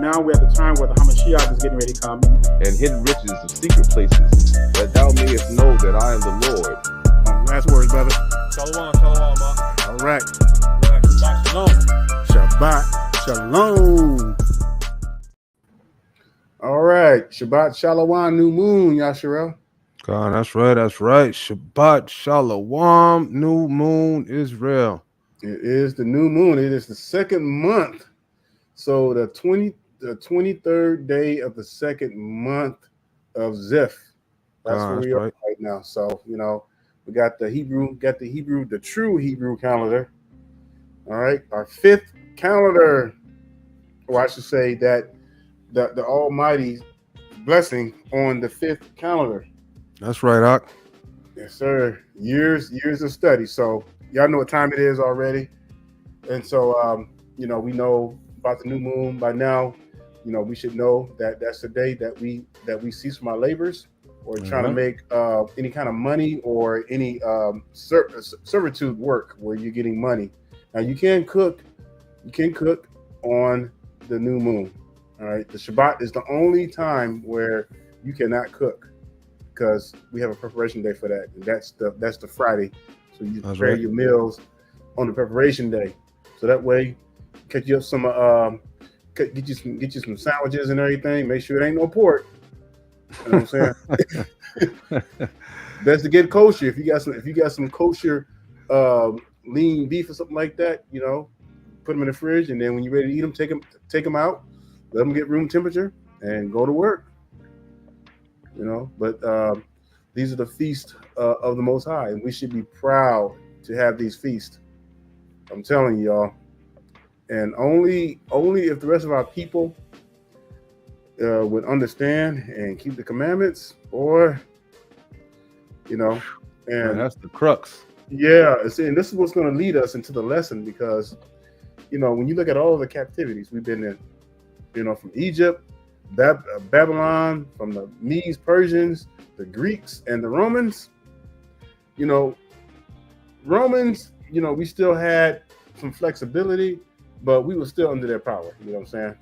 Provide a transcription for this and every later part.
now we're at the time where the Hamashiach is getting ready to come. And hidden riches of secret places, that thou mayest know that I am the Lord. Last words, brother. Shalom, ma. All right. Shabbat shalom. Shabbat shalom. All right. Shabbat shalom, new moon, Yasharel. God, that's right. Shabbat shalom, new moon, Israel. It is the new moon. It is the second month. So the 23rd day of the second month of Ziph. That's where we are right now. So, you know, we got the true Hebrew calendar. All right. Our fifth calendar. Or I should say that the Almighty blessing on the fifth calendar. That's right, Ak. Yes, sir. Years of study. So y'all know what time it is already. And so, you know, we know about the new moon by now. You know, we should know that that's the day that we cease from our labors or trying to make any kind of money or any servitude work where you're getting money. Now you can cook on the new moon. All right. The Shabbat is the only time where you cannot cook because we have a preparation day for that. And that's the Friday. So you prepare your meals on the preparation day. So that way, catch you up some get you some sandwiches and everything. Make sure it ain't no pork. You know what I'm saying? Best to get kosher. If you got some kosher lean beef or something like that, you know, put them in the fridge, and then when you're ready to eat them, take them out, let them get room temperature, and go to work. You know, but these are the feasts of the Most High, and we should be proud to have these feasts. I'm telling y'all. And only if the rest of our people would understand and keep the commandments, or, you know, and man, that's the crux. Yeah, and this is what's going to lead us into the lesson, because, you know, when you look at all the captivities we've been in, you know, from Egypt, Babylon, from the Medes, Persians, the Greeks, and the Romans, you know, we still had some flexibility, but we were still under their power. You know what I'm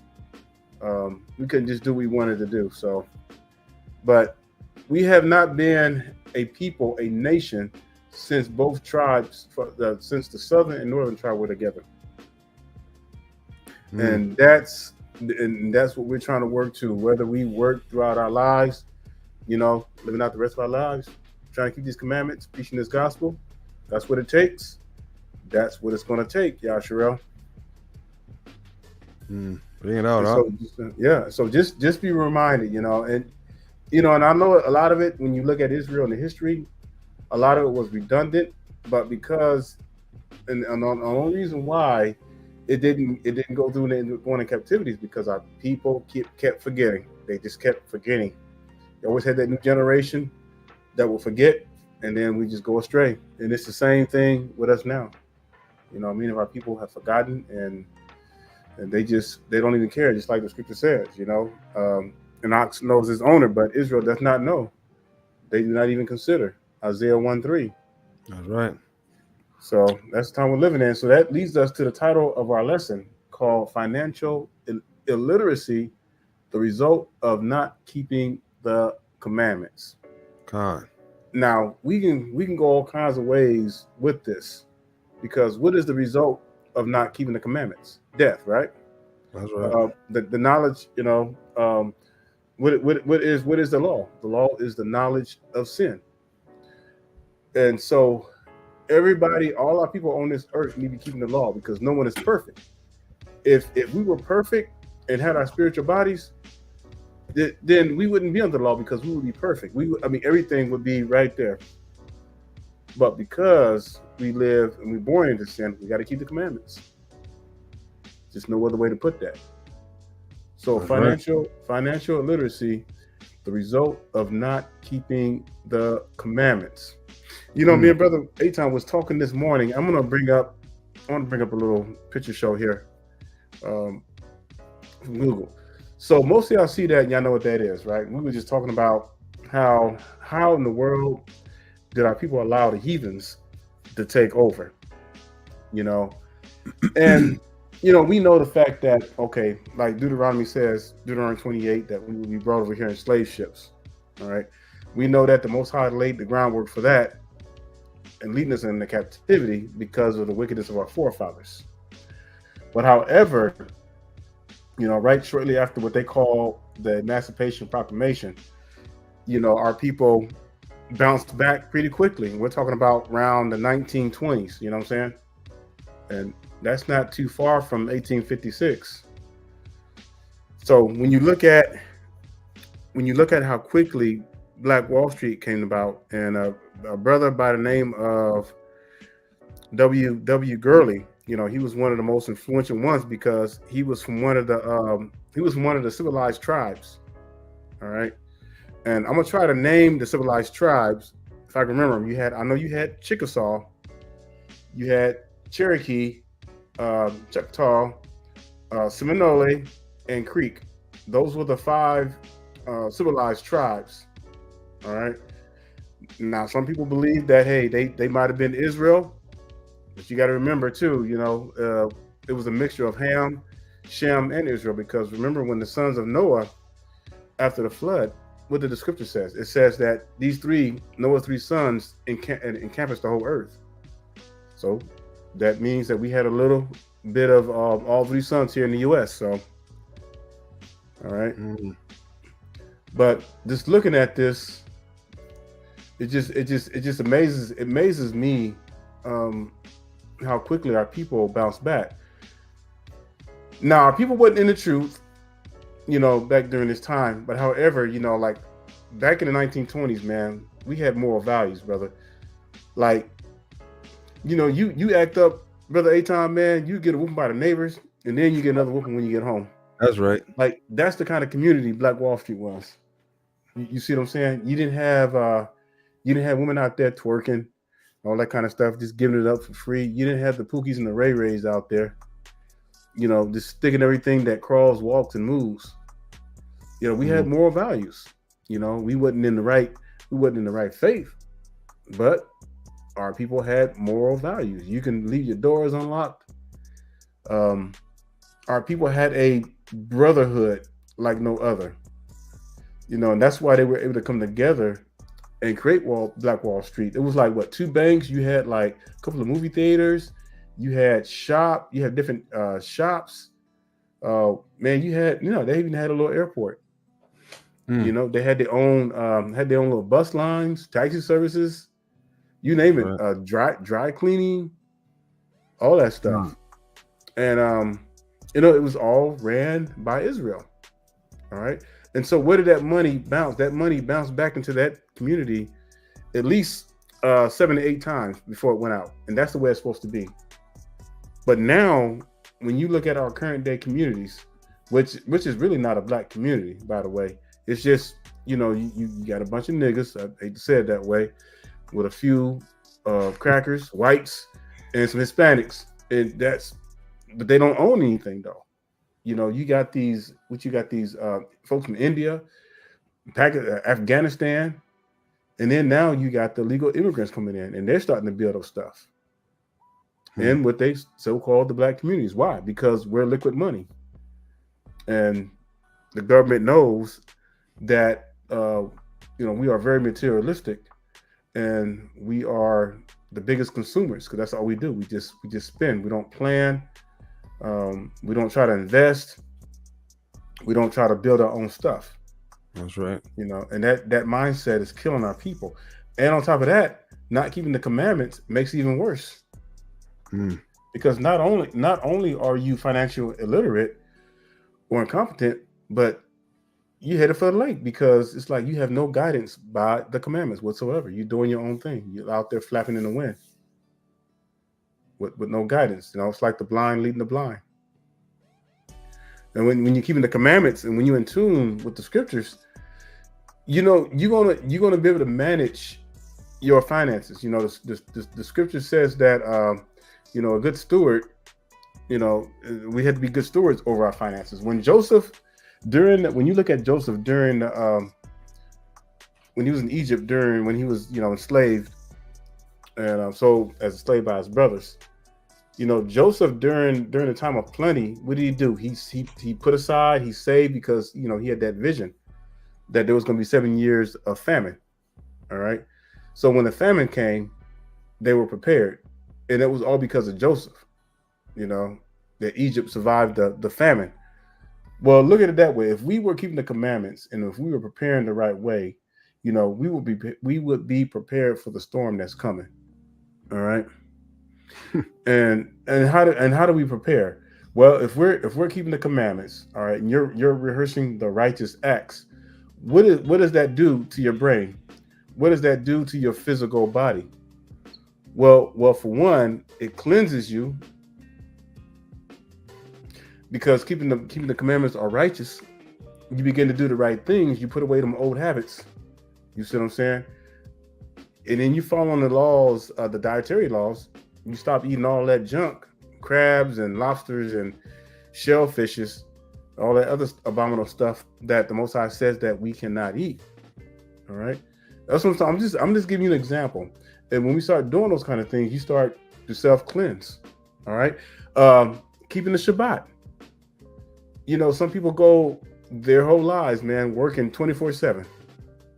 saying? We couldn't just do what we wanted to do. So, but we have not been a people, a nation, since both tribes, since the southern and northern tribe were together. And that's what we're trying to work to. Whether we work throughout our lives, you know, living out the rest of our lives, trying to keep these commandments, preaching this gospel. That's what it takes. That's what it's going to take, Yasharel. Bring it out, so just be reminded, you know, and I know a lot of it, when you look at Israel and the history, a lot of it was redundant, but because, and the only reason why it didn't go through and ended up going in captivities, because our people kept forgetting. They just kept forgetting. They always had that new generation that will forget, and then we just go astray. And it's the same thing with us now. You know, many of our people have forgotten, and they don't even care, just like the scripture says, you know. An ox knows his owner, but Israel does not know. They do not even consider. Isaiah 1:3. That's right. So that's the time we're living in. So that leads us to the title of our lesson, called Financial Illiteracy, the Result of Not Keeping the Commandments. God. Now, we can go all kinds of ways with this, because what is the result of not keeping the commandments? Death, right? That's right. The knowledge, you know, what is the law? The law is the knowledge of sin. And so all our people on this earth need to be keeping the law, because no one is perfect. If we were perfect and had our spiritual bodies, then we wouldn't be under the law, because we would be perfect. Everything would be right there. But because we live and we're born into sin, we got to keep the commandments. Just no other way to put that. So financial illiteracy, the result of not keeping the commandments. You know, me and Brother Eitan was talking this morning. I want to bring up a little picture show here from Google. So most of y'all see that, and y'all know what that is, right? We were just talking about how in the world did our people allow the heathens to take over, you know? And we know the fact that, okay, like Deuteronomy says, Deuteronomy 28, that we will be brought over here in slave ships. All right. We know that the Most High laid the groundwork for that and leading us into captivity because of the wickedness of our forefathers. But however, right shortly after what they call the Emancipation Proclamation, our people bounced back pretty quickly. We're talking about around the 1920s, you know what I'm saying? And that's not too far from 1856. So when you look at how quickly Black Wall Street came about, and a brother by the name of W. Gurley, he was one of the most influential ones because he was from one of the civilized tribes. All right. And I'm gonna try to name the civilized tribes if I can remember them. I know you had Chickasaw, you had Cherokee, Choctaw, Seminole, and Creek. Those were the 5 civilized tribes. All right. Now, some people believe that, hey, they might have been Israel, but you got to remember too, it was a mixture of Ham, Shem, and Israel, because remember when the sons of Noah, after the flood, what did the scripture says? It says that Noah's 3 sons encompassed the whole earth. So that means that we had a little bit of all 3 sons here in the U.S. So, all right. Mm-hmm. But just looking at this, it just amazes me how quickly our people bounce back. Now, our people wasn't in the truth, back during this time. But however, like back in the 1920s, man, we had moral values, brother. Like, you act up, brother Aton, man, you get a whooping by the neighbors, and then you get another whooping when you get home. That's right. Like, that's the kind of community Black Wall Street was. You see what I'm saying? You didn't have women out there twerking, all that kind of stuff, just giving it up for free. You didn't have the Pookies and the Ray Rays out there, just sticking everything that crawls, walks, and moves. We had moral values. We wasn't in the right faith, but our people had moral values. You can leave your doors unlocked. Our people had a brotherhood like no other. And that's why they were able to come together and create Black Wall Street. It was like 2 banks. You had like a couple of movie theaters. You had different shops. Man, you had, they even had a little airport. They had their own little bus lines, taxi services, you name it, right. Dry cleaning, all that stuff. And it was all ran by Israel. All right. And so where did that money bounce? That money bounced back into that community at least 7 to 8 times before it went out. And that's the way it's supposed to be. But now, when you look at our current day communities, which is really not a Black community, by the way, it's just, you got a bunch of niggas, I hate to say it that way, with a few crackers, whites, and some Hispanics. But they don't own anything though. You got these folks from India, Afghanistan, and then now you got the legal immigrants coming in, and they're starting to build up stuff. And what they so-called the Black communities. Why? Because we're liquid money. And the government knows that, we are very materialistic, and we are the biggest consumers because that's all we do. We just spend. We don't plan. We don't try to invest. We don't try to build our own stuff. That's right. And that mindset is killing our people. And on top of that, not keeping the commandments makes it even worse. Because not only are you financially illiterate or incompetent, but you headed for the lake because it's like you have no guidance by the commandments whatsoever. You're doing your own thing. You're out there flapping in the wind with no guidance. It's like the blind leading the blind. And when you're keeping the commandments and when you're in tune with the scriptures, you're gonna be able to manage your finances. The scripture says that a good steward, we had to be good stewards over our finances. When you look at Joseph during when he was in Egypt, when he was enslaved and sold as a slave by his brothers, Joseph during the time of plenty, what did he do? He put aside, he saved because he had that vision that there was going to be 7 years of famine. All right. So when the famine came, they were prepared. And it was all because of Joseph, that Egypt survived the famine. Well, look at it that way. If we were keeping the commandments and if we were preparing the right way, we would be prepared for the storm that's coming. All right. and how do we prepare? Well, if we're keeping the commandments, all right, and you're rehearsing the righteous acts, what does that do to your brain? What does that do to your physical body? Well, for one, it cleanses you because keeping the commandments are righteous. You begin to do the right things. You put away them old habits. You see what I'm saying? And then you follow the laws, the dietary laws. You stop eating all that junk, crabs and lobsters and shellfishes, all that other abominable stuff that the Most High says that we cannot eat. All right, that's what I'm just giving you an example. And when we start doing those kind of things, you start to self-cleanse. All right, keeping the Shabbat. Some people go their whole lives, man, working 24/7,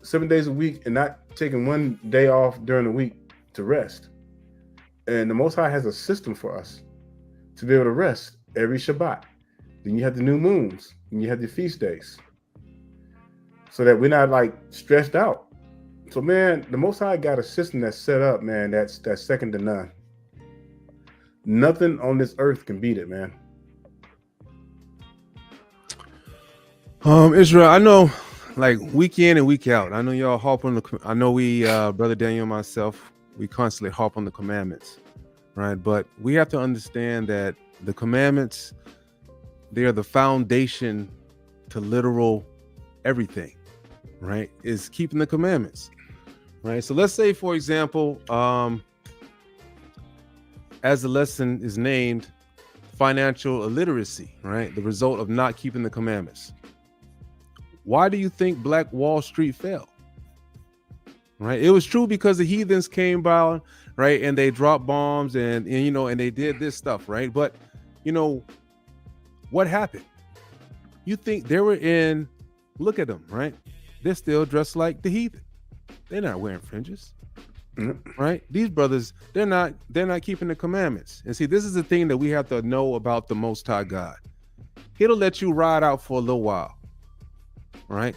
7 days a week, and not taking one day off during the week to rest. And the Most High has a system for us to be able to rest every Shabbat. Then you have the new moons, and you have the feast days, so that we're not like stressed out. So, man, the Most High got a system that's set up, man, that's second to none. Nothing on this earth can beat it, man. Israel, I know, like week in and week out, I know y'all harp on I know we, Brother Daniel and myself, we constantly harp on the commandments, right? But we have to understand that the commandments, they are the foundation to literal everything, right? Is keeping the commandments, right? So let's say, for example, as the lesson is named, financial illiteracy, right? The result of not keeping the commandments. Why do you think Black Wall Street fell? Right, it was true because the heathens came by, right, and they dropped bombs and they did this stuff, right? But what happened? You think they were in? Look at them, right? They're still dressed like the heathen. They're not wearing fringes, right? These brothers, they're not keeping the commandments. And see, this is the thing that we have to know about the Most High God. He'll let you ride out for a little while, right?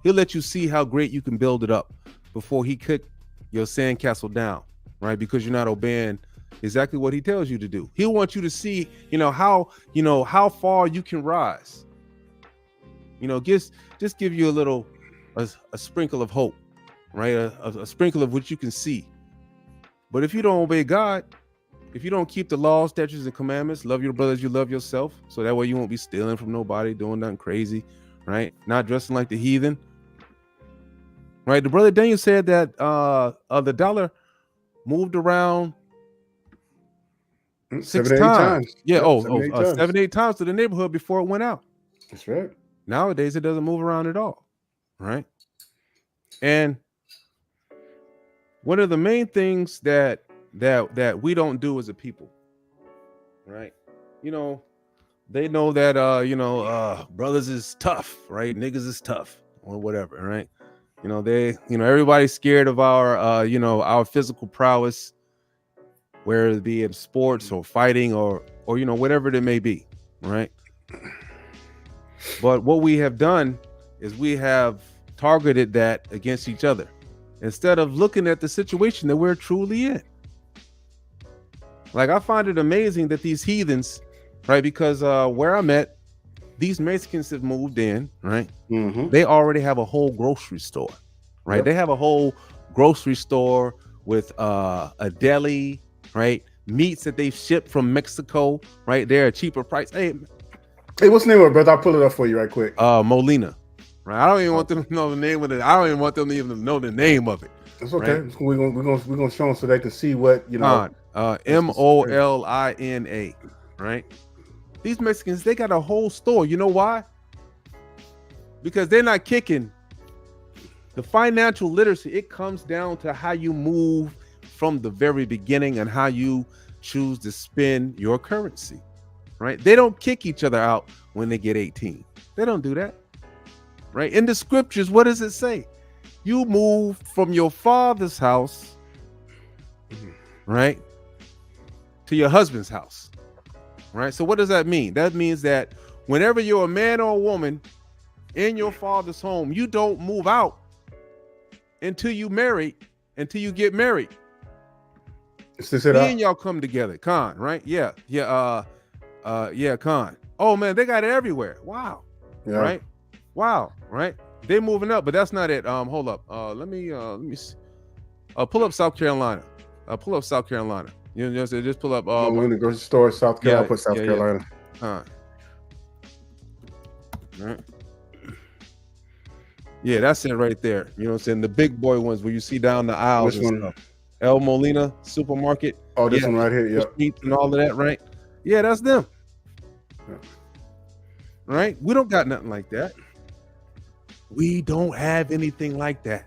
He'll let you see how great you can build it up before he kick your sandcastle down, right? Because you're not obeying exactly what he tells you to do. He'll want you to see, how far you can rise. Just give you a sprinkle of hope, right? A sprinkle of what you can see. But if you don't obey God, if you don't keep the laws, statutes, and commandments, love your brothers, you love yourself, so that way you won't be stealing from nobody, doing nothing crazy, right? Not dressing like the heathen. Right, the brother Daniel said that the dollar moved around 6 times. Yeah, 7-8 times to the neighborhood before it went out. That's right. Nowadays, it doesn't move around at all. Right, and one of the main things that we don't do as a people, right? They know that brothers is tough, right? Niggas is tough or whatever, right? Everybody's scared of our physical prowess, whether it be in sports or fighting or whatever it may be, right? But what we have done is we have targeted that against each other instead of looking at the situation that we're truly in. Like, I find it amazing that these heathens, right? Because where I'm at, these Mexicans have moved in, right? Mm-hmm. They already have a whole grocery store, right? Yep. They have a whole grocery store with a deli, right? Meats that they've shipped from Mexico, right? They're a cheaper price. Hey, what's the name of it, brother? I'll pull it up for you right quick. Molina, right? I don't even want them to know the name of it. I don't even want them to even know the name of it. That's okay. Right? We're gonna show them so they can see what Molina, right? These Mexicans, they got a whole store. You know why? Because they're not kicking. The financial literacy, it comes down to how you move from the very beginning and how you choose to spend your currency, right? They don't kick each other out when they get 18. They don't do that, right? In the scriptures, what does it say? You move from your father's house, right, to your husband's house, right? So what does that mean? That means that whenever you're a man or a woman in your father's home, you don't move out until you get married. Then y'all come together. Con, right? Yeah, con. Oh man, they got it everywhere. Wow. Yeah. Right? Wow, right? They're moving up, but that's not it. Hold up. Let me see. Pull up South Carolina. Pull up South Carolina. You know, just pull up we're in the grocery store, South Carolina. Put South Carolina. Right. Yeah, that's it right there. You know what I'm saying? The big boy ones where you see down the aisles. Which one? Stuff. El Molina supermarket. Oh, this one right here. Yeah. And all of that, right? Yeah, that's them. Yeah. Right? We don't got nothing like that. We don't have anything like that.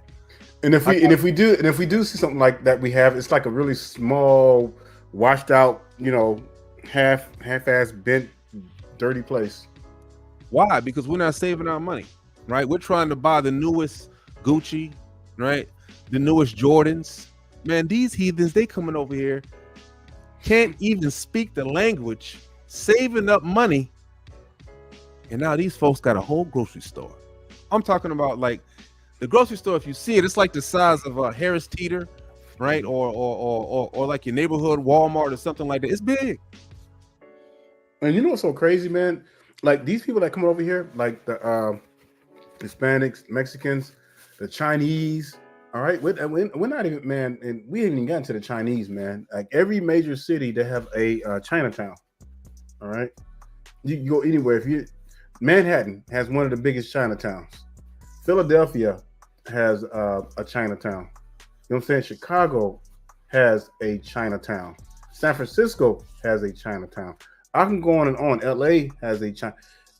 And if we do see something like that, it's like a really small, washed out, half-ass bent, dirty place. Why? Because we're not saving our money, right? We're trying to buy the newest Gucci, right? The newest Jordans. Man, these heathens, they coming over here, can't even speak the language, saving up money, and now these folks got a whole grocery store. I'm talking about like the grocery store. If you see it, it's like the size of a Harris Teeter, right? Or like your neighborhood Walmart or something like that. It's big. And you know what's so crazy, man? Like these people that come over here, like the Hispanics, Mexicans, the Chinese. All right, we're not even, man, and we haven't even gotten to the Chinese, man. Like every major city, they have a Chinatown. All right, you can go anywhere. Manhattan has one of the biggest Chinatowns. Philadelphia has a Chinatown. You know what I'm saying? Chicago has a Chinatown. San Francisco has a Chinatown. I can go on and on. LA has a China.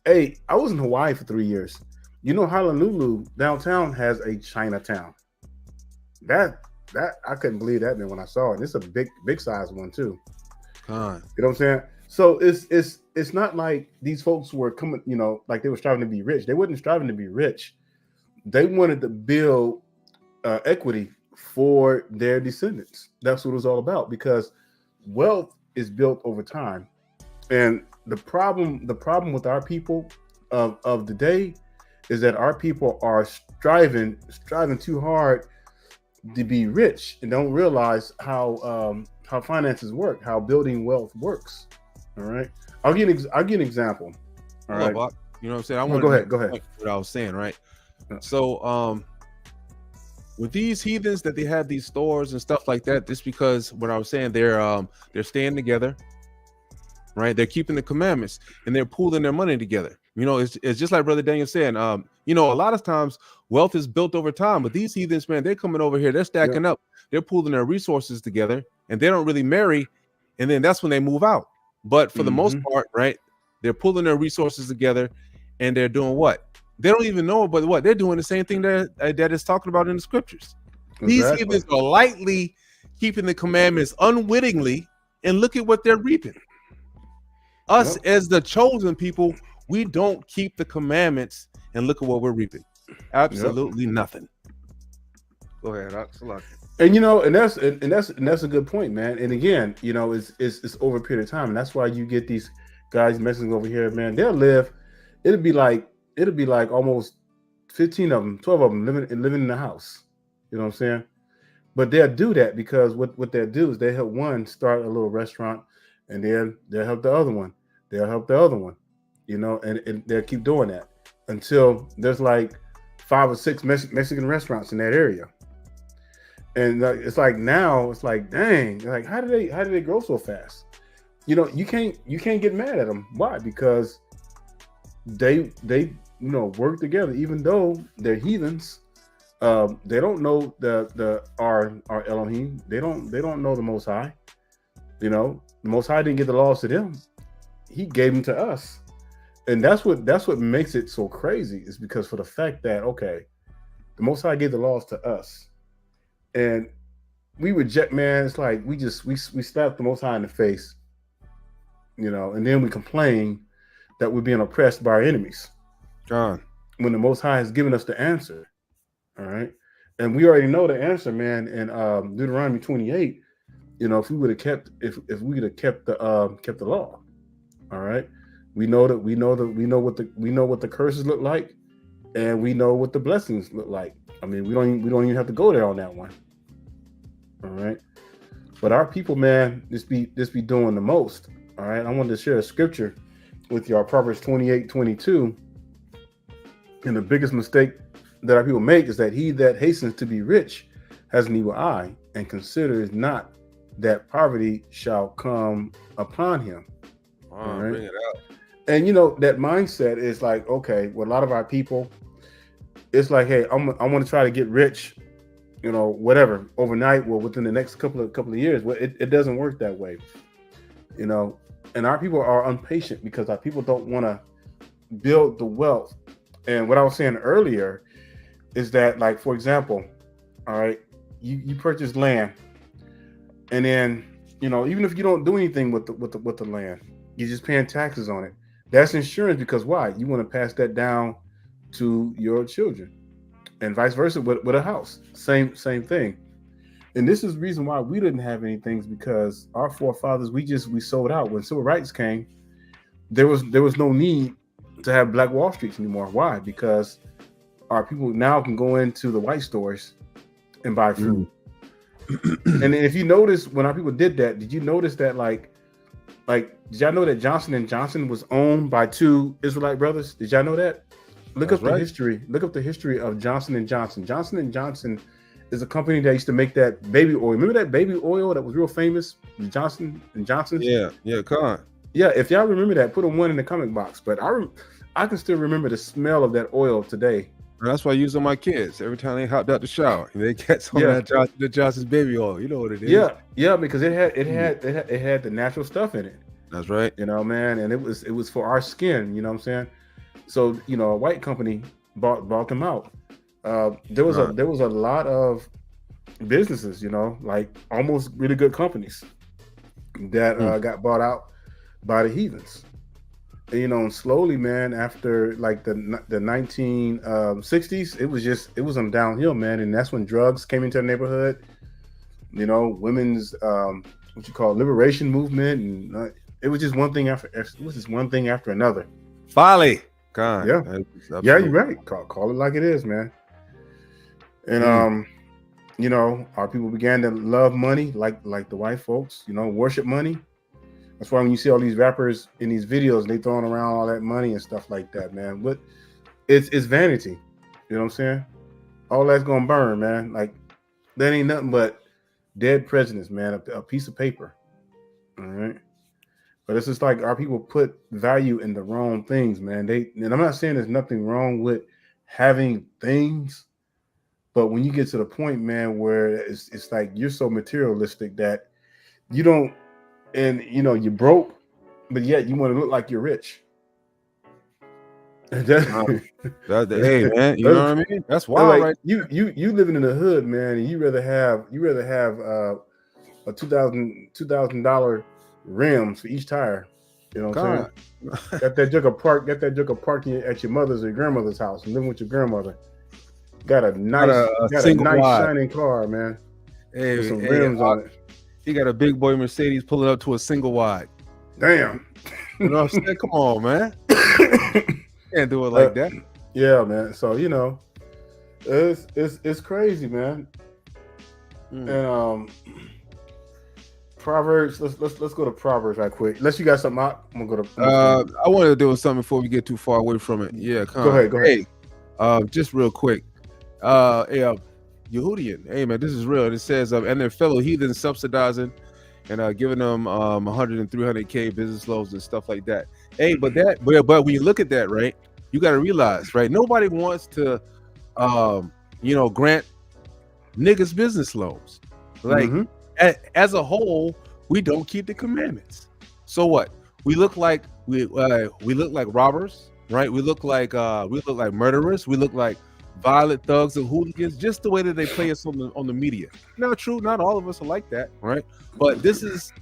Hey, I was in Hawaii for 3 years. You know, Honolulu downtown has a Chinatown. That I couldn't believe that, man, when I saw it. It's a big size one too. You know what I'm saying? So it's not like these folks were coming, like they were striving to be rich. They wasn't striving to be rich. They wanted to build equity for their descendants. That's what it was all about, because wealth is built over time. And the problem with our people of the day is that our people are striving too hard to be rich and don't realize how finances work, how building wealth works. All right, I'll give an example. All right, Bob, you know what I'm saying? I want go ahead. What I was saying, right? So, with these heathens that they have these stores and stuff like that, just because what I was saying, they're staying together, right? They're keeping the commandments and they're pooling their money together. It's just like Brother Daniel saying, a lot of times wealth is built over time, but these heathens, man, they're coming over here, they're stacking up, they're pooling their resources together, and they don't really marry, and then that's when they move out. But for the most part, right, they're pulling their resources together, and they're doing what? They don't even know, but what they're doing the same thing that is talking about in the scriptures. Exactly. These heathens are lightly keeping the commandments unwittingly, and look at what they're reaping. Us as the chosen people, we don't keep the commandments, and look at what we're reaping. Absolutely nothing. Go ahead, Axel. And that's a good point, man. And again, it's over a period of time, and that's why you get these guys messing over here, man. It'll be like almost 15 of them, 12 of them living in the house. You know what I'm saying? But they'll do that because what they'll do is they help one start a little restaurant, and then they'll help the other one. They'll help the other one, and they'll keep doing that until there's like 5 or 6 Mexican restaurants in that area. And it's like now, it's like, dang, like how do they grow so fast? You can't get mad at them. Why? Because they work together, even though they're heathens. They don't know our Elohim. They don't know the Most High. The Most High didn't give the laws to them. He gave them to us. And that's what makes it so crazy, is because for the fact that, okay, the Most High gave the laws to us. And we reject, man. It's like we slap the Most High in the face, and then we complain that we're being oppressed by our enemies. God, when the Most High has given us the answer, all right, and we already know the answer, man. In Deuteronomy 28, if we would have kept, if we would have kept the law, all right, we know what the curses look like, and we know what the blessings look like. I mean, we don't even have to go there on that one. All right. But our people, man, this be doing the most. All right. I wanted to share a scripture with y'all, Proverbs 28:22. And the biggest mistake that our people make is that he that hastens to be rich has an evil eye and considers not that poverty shall come upon him. all right, bring it out. And that mindset is like, okay, with a lot of our people, it's like, hey, I want to try to get rich, whatever, overnight, well, within the next couple of years. Well, it doesn't work that way, and our people are impatient because our people don't want to build the wealth. And what I was saying earlier is that, like, for example, all right, you purchase land, and then even if you don't do anything with the land, you're just paying taxes on it. That's insurance, because why? You want to pass that down to your children, and vice versa with a house. Same thing. And this is the reason why we didn't have anything, because our forefathers, we sold out. When civil rights came, there was no need to have Black Wall Streets anymore. Why? Because our people now can go into the white stores and buy food. And if you notice, when our people did that, did you notice that like did y'all know that Johnson & Johnson was owned by two Israelite brothers? Did y'all know that? Look up the history. Look up the history of Johnson & Johnson. Johnson & Johnson is a company that used to make that baby oil. Remember that baby oil that was real famous? Johnson & Johnson? Yeah, come on. Yeah, if y'all remember that, put a 1 in the comment box. But I can still remember the smell of that oil today. And that's why I use on my kids every time they hopped out the shower. They get some of that Johnson's baby oil. You know what it is? Yeah, because it had the natural stuff in it. That's right. Man, and it was for our skin. You know what I'm saying? So a white company bought them out. There was a lot of businesses, like almost really good companies that got bought out by the heathens. And slowly, man, after like the 1960s, it was on downhill, man. And that's when drugs came into the neighborhood, women's liberation movement, and it was just one thing after another. Folly. God. Yeah, you're right. Call it like it is, man. And our people began to love money like the white folks, worship money. That's why when you see all these rappers in these videos, they throwing around all that money and stuff like that, man. But it's vanity. You know what I'm saying? All that's gonna burn, man. Like, that ain't nothing but dead presidents, man. A piece of paper. All right. But it's just like our people put value in the wrong things, man. And I'm not saying there's nothing wrong with having things, but when you get to the point, man, where it's like you're so materialistic that you don't. And you're broke, but yet you want to look like you're rich. Hey man, you know what I mean? That's wild, like, right? You living in the hood, man, and you rather have a $2,000 rims for each tire. You know what I'm saying? Got that jug of parking at your mother's or your grandmother's house and living with your grandmother. Got a nice shining car, man. Hey, with some rims on it. He got a big boy Mercedes pulling up to a single wide. Damn. You know what I'm saying? Come on, man. Can't do it like that. Yeah, man. So it's crazy, man. And Proverbs. Let's go to Proverbs right quick. Unless you got something out, I'm gonna go to. I wanted to do something before we get too far away from it. Yeah, go ahead. Hey, just real quick. Yehudian, hey man, this is real. It says, and their fellow heathens subsidizing and giving them 100 and 300K business loans and stuff like that. Hey, but when you look at that, right, you got to realize, right, nobody wants to, grant niggas business loans. Like, as a whole, we don't keep the commandments. So what? We look like we look like robbers, right? We look like murderers. We look like violent thugs and hooligans, just the way that they play us on the media. Not true, not all of us are like that, right? But this is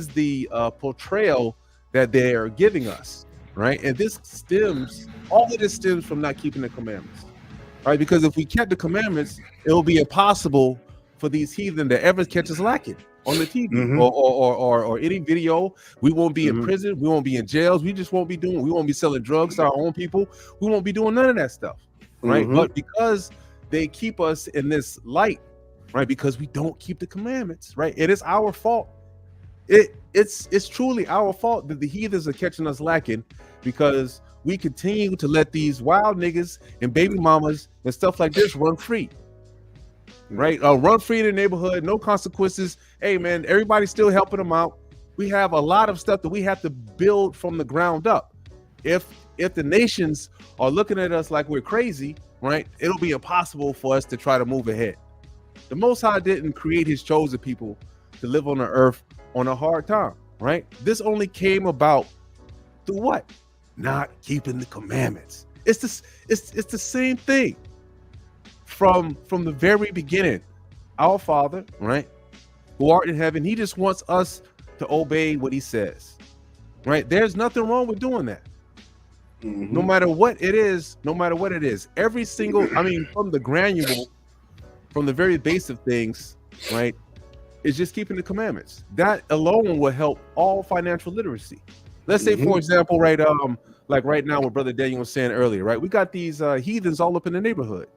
the portrayal that they are giving us, right? And all of this stems from not keeping the commandments, right? Because if we kept the commandments, it will be impossible for these heathen to ever catch us lacking on the TV or any video. We won't be in prison. We won't be in jails. We won't be selling drugs to our own people. We won't be doing none of that stuff, right? But because they keep us in this light, right? Because we don't keep the commandments, right? It is our fault. It's truly our fault that the heathens are catching us lacking, because we continue to let these wild niggas and baby mamas and stuff like this run free. Right, run free in the neighborhood, no consequences. Hey man, everybody's still helping them out. We have a lot of stuff that we have to build from the ground up. If the nations are looking at us like we're crazy, right, it'll be impossible for us to try to move ahead. The Most High didn't create his chosen people to live on the earth on a hard time, right? This only came about through what? Not keeping the commandments. It's the same thing. From the very beginning, our Father, right, who art in heaven, he just wants us to obey what he says, right? There's nothing wrong with doing that. No matter what it is, every single, from the granular, from the very base of things, right, is just keeping the commandments. That alone will help all financial literacy. Let's say, for example, right, like right now, what Brother Daniel was saying earlier, right, we got these heathens all up in the neighborhood.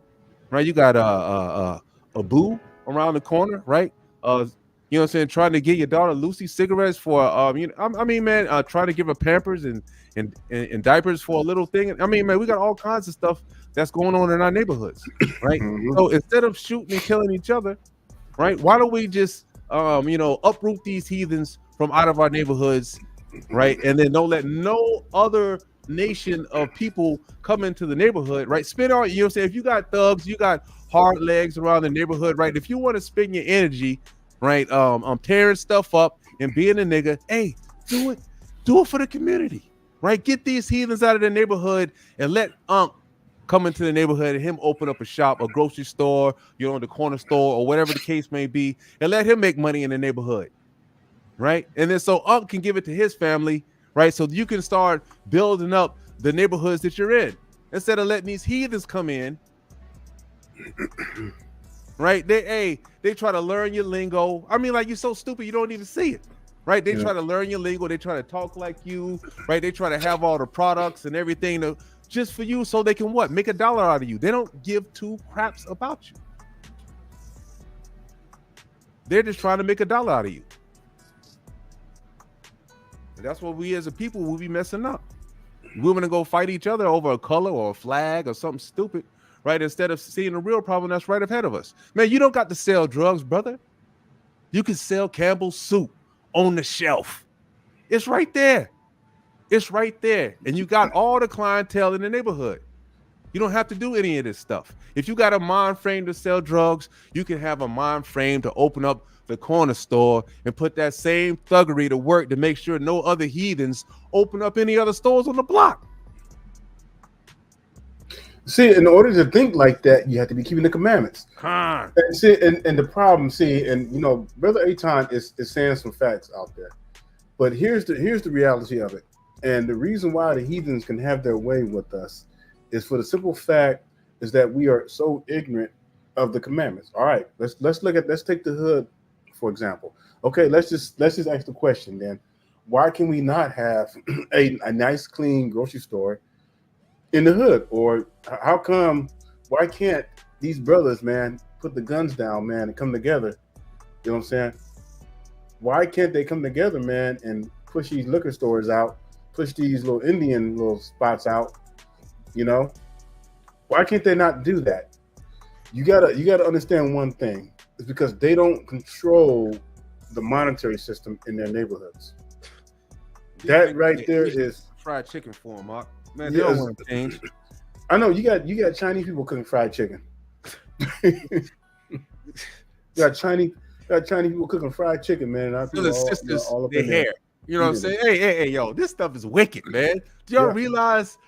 Right, you got a boo around the corner, right? You know what I'm saying, trying to get your daughter Lucy cigarettes for trying to give her Pampers and diapers for a little thing. Man, we got all kinds of stuff that's going on in our neighborhoods, right? So instead of shooting and killing each other, right, why don't we just uproot these heathens from out of our neighborhoods, right? And then don't let no other nation of people come into the neighborhood, right? Spend all, you know what I'm saying, if you got thugs, you got hard legs around the neighborhood, right? If you want to spend your energy, right, tearing stuff up and being a nigga, hey, do it for the community, right? Get these heathens out of the neighborhood and let come into the neighborhood and him open up a shop, a grocery store, the corner store, or whatever the case may be, and let him make money in the neighborhood, right? And then so can give it to his family, right? So you can start building up the neighborhoods that you're in instead of letting these heathens come in, right? They try to learn your lingo. You're so stupid you don't even see it, right? They try to learn your lingo. They try to talk like you, right? They try to have all the products and everything just for you, so they can what? Make $1 out of you. They don't give two craps about you. They're just trying to make $1 out of you. And that's what we as a people will be messing up. We're gonna go fight each other over a color or a flag or something stupid, right? Instead of seeing the real problem that's right ahead of us. Man, you don't got to sell drugs, brother. You can sell Campbell's soup on the shelf. It's right there. It's right there. And you got all the clientele in the neighborhood. You don't have to do any of this stuff. If you got a mind frame to sell drugs, you can have a mind frame to open up the corner store and put that same thuggery to work to make sure no other heathens open up any other stores on the block. See, in order to think like that, you have to be keeping the commandments. And see, and the problem, Brother Aton is saying some facts out there, but here's the reality of it. And the reason why the heathens can have their way with us is for the simple fact is that we are so ignorant of the commandments. All right, let's take the hood, for example. Okay, let's just ask the question then. Why can we not have a nice, clean grocery store in the hood? Or how come, why can't these brothers, man, put the guns down, man, and come together? You know what I'm saying? Why can't they come together, man, and push these liquor stores out, push these little Indian little spots out? Why can't they not do that? You gotta understand one thing. It's because they don't control the monetary system in their neighborhoods. That right there is fried chicken for them, Mark. Man, they don't want to change. I know you got Chinese people cooking fried chicken. you got Chinese people cooking fried chicken, man. I feel all up in hair. You know what I'm saying? Hey, yo, this stuff is wicked, man. Do y'all realize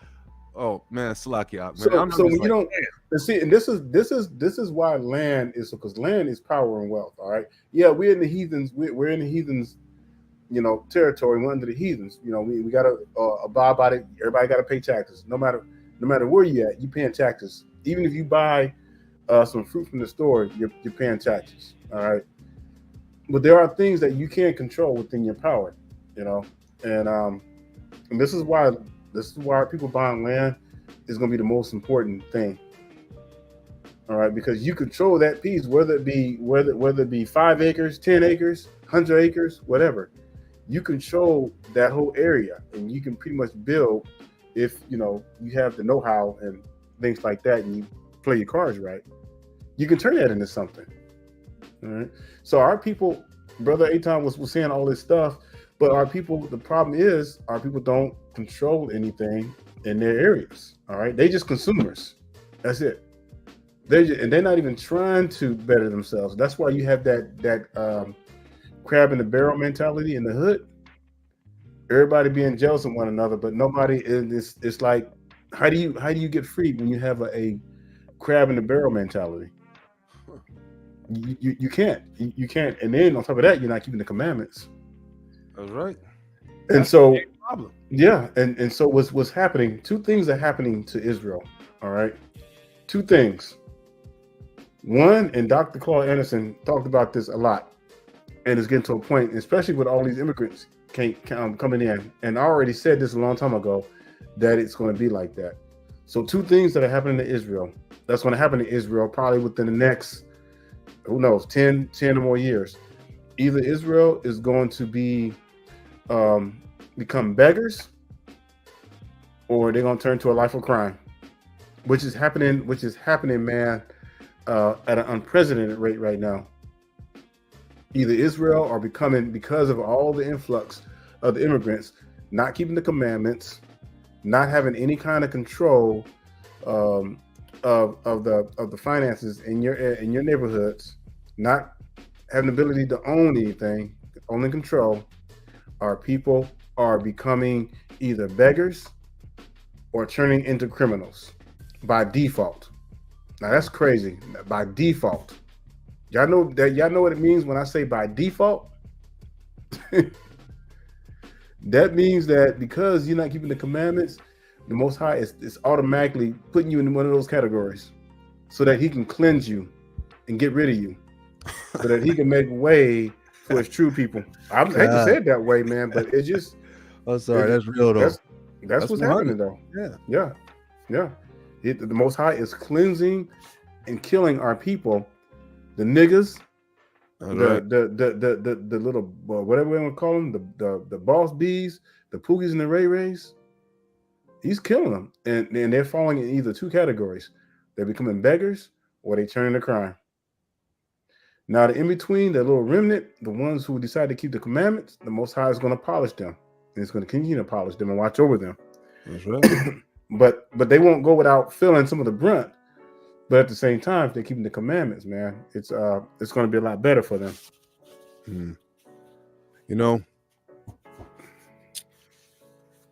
Oh man, Slakia, man. So when you don't see, and this is why land is, because land is power and wealth. All right, yeah, we're in the heathens. We're in the heathens, territory. We're under the heathens. We gotta abide by it. Everybody gotta pay taxes, no matter where you at. You paying taxes, even if you buy some fruit from the store, you're paying taxes. All right, but there are things that you can't control within your power, and this is why people buying land is going to be the most important thing. All right, because you control that piece, whether it be 5 acres, 10 acres, 100 acres, whatever. You control that whole area, and you can pretty much build if you have the know-how and things like that, and you play your cards right. You can turn that into something. All right. So our people, Brother Aton was saying all this stuff, but our people, the problem is our people don't control anything in their areas. All right, they just consumers. That's it. They're not even trying to better themselves. That's why you have that crab in the barrel mentality in the hood. Everybody being jealous of one another, but nobody is. It's like, how do you get free when you have a crab in the barrel mentality? You can't. You can't. And then on top of that, you're not keeping the commandments. That's right. And so, yeah, and so what's happening? 2 things are happening to Israel. All right, 2 things. One, and Dr. Claude Anderson talked about this a lot, and it's getting to a point, especially with all these immigrants coming in. And I already said this a long time ago that it's going to be like that. So 2 things that are happening to Israel. That's going to happen to Israel probably within the next, who knows, 10 or more years. Either Israel is going to become beggars, or they're going to turn to a life of crime, which is happening, man, at an unprecedented rate right now. Either Israel are becoming, because of all the influx of the immigrants, not keeping the commandments, not having any kind of control of the finances in your neighborhoods, not having the ability to own anything, only control. Our people are becoming either beggars or turning into criminals by default. Now that's crazy. By default. Y'all know what it means when I say by default? That means that because you're not keeping the commandments, the Most High is automatically putting you in one of those categories so that he can cleanse you and get rid of you, so that he can make way for his true people. I hate to say it that way, man, but it just... Oh, sorry, that's real though. That's what's happening though. Yeah. The Most High is cleansing and killing our people, the niggas, the little whatever we want to call them, the boss bees, the poogies and the ray rays. He's killing them, and they're falling in either 2 categories. They're becoming beggars or they turn to crime. Now, the in between, the little remnant, the ones who decide to keep the commandments, the Most High is going to polish them. And it's going to continue to polish them and watch over them. That's right. but they won't go without feeling some of the brunt. But at the same time, if they're keeping the commandments, man, it's going to be a lot better for them.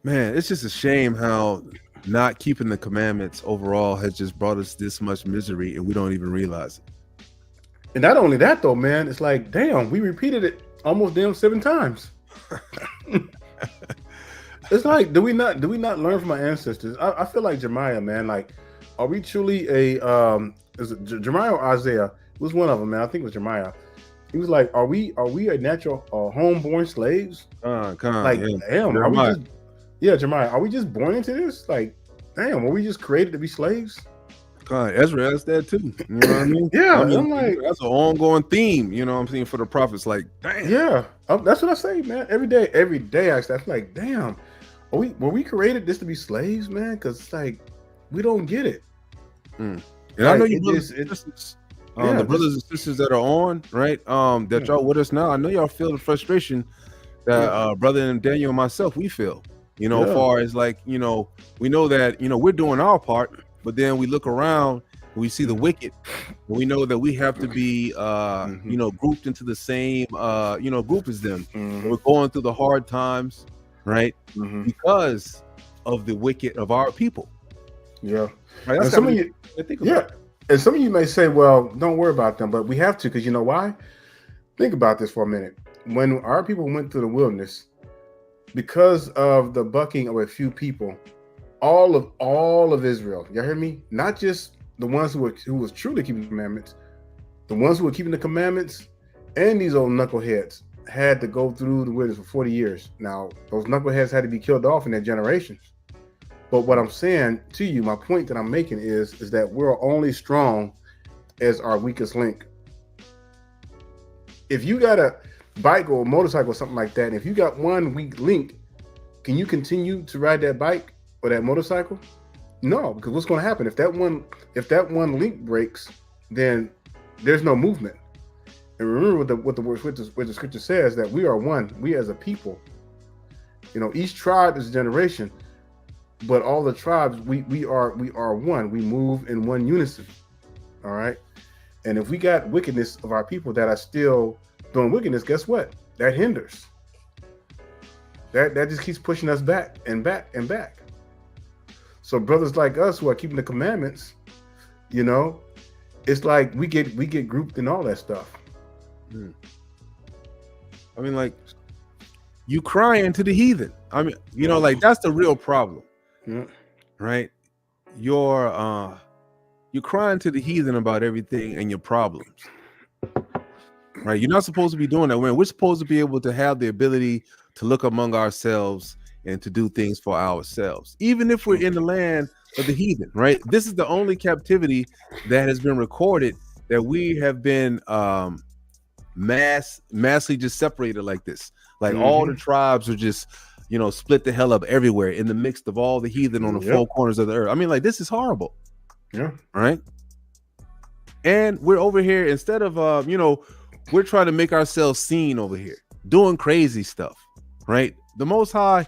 Man, it's just a shame how not keeping the commandments overall has just brought us this much misery, and we don't even realize it. And not only that, though, man, it's like, damn, we repeated it almost 7 times. It's like, do we not learn from our ancestors? I feel like Jeremiah, man. Like, are we truly is it Jeremiah or Isaiah? It was one of them, man. I think it was Jeremiah. He was like, are we a natural homeborn slaves? Like, damn, Jeremiah, are we just born into this? Like, damn, were we just created to be slaves? Ezra asked that too. You know what I mean? Yeah, I'm like, that's an ongoing theme. You know what I'm saying, for the prophets. Like, damn. Yeah, that's what I say, man. Every day I say, like, damn, were we created just to be slaves, man? Because it's like we don't get it. And I know you brothers and sisters, the brothers and sisters that are on, right? That y'all with us now. I know y'all feel the frustration that brother and Daniel and myself we feel. As far as like, we know that we're doing our part. But then we look around and we see the wicked, and we know that we have to be, grouped into the same, group as them. We're going through the hard times, right? Because of the wicked of our people. Yeah. Right, And some of you, think yeah. about it. And some of you may say, well, don't worry about them, but we have to, because you know why? Think about this for a minute. When our people went through the wilderness, because of the bucking of a few people, all of Israel, y'all hear me? Not just the ones who was truly keeping the commandments, the ones who were keeping the commandments, and these old knuckleheads had to go through the wilderness for 40 years. Now, those knuckleheads had to be killed off in their generations. But what I'm saying to you, my point that I'm making is that we're only strong as our weakest link. If you got a bike or a motorcycle or something like that, and if you got one weak link, can you continue to ride that bike or that motorcycle? No, because what's going to happen if that one link breaks, then there's no movement. And remember what the scripture says, that we are one. We as a people, each tribe is a generation, but all the tribes we are one. We move in one unison. All right. And if we got wickedness of our people that are still doing wickedness, guess what? That hinders. That just keeps pushing us back and back and back. So brothers like us who are keeping the commandments, it's like we get grouped in all that stuff. I mean, like, you crying to the heathen. I mean, like, that's the real problem. Yeah. Right? You're crying to the heathen about everything and your problems. Right? You're not supposed to be doing that. We're supposed to be able to have the ability to look among ourselves and to do things for ourselves, even if we're in the land of the heathen. Right? This is the only captivity that has been recorded that we have been massively just separated like this. Like all the tribes are just split the hell up everywhere in the midst of all the heathen on the four corners of the earth. I mean, like, this is horrible. Yeah. Right. And we're over here, instead of we're trying to make ourselves seen over here doing crazy stuff. Right. The Most High,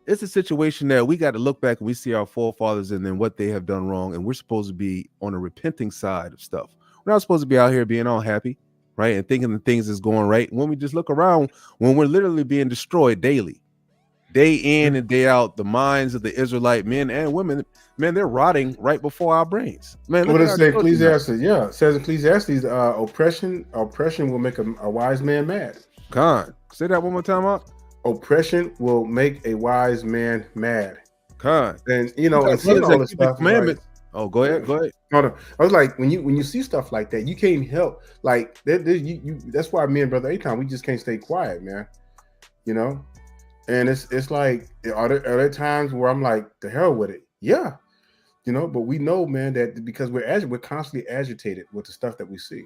it's a situation that we got to look back and we see our forefathers and then what they have done wrong, and we're supposed to be on the repenting side of stuff. We're not supposed to be out here being all happy, right, and thinking that things is going right. When we just look around, when we're literally being destroyed daily, day in and day out, the minds of the Israelite men and women, man, they're rotting right before our brains. Man, what does it say? Ecclesiastes. Yeah, it says Ecclesiastes, oppression will make a wise man mad. Con, say that one more time, Mark. Oppression will make a wise man mad. Con, and and seeing all this stuff. Commandment. Oh, go ahead. Hold on. I was like, when you see stuff like that, you can't help. Like, that's why me and Brother Akon, we just can't stay quiet, man. And it's like, are there times where I'm like, the hell with it? Yeah, but we know, man, that because we're constantly agitated with the stuff that we see.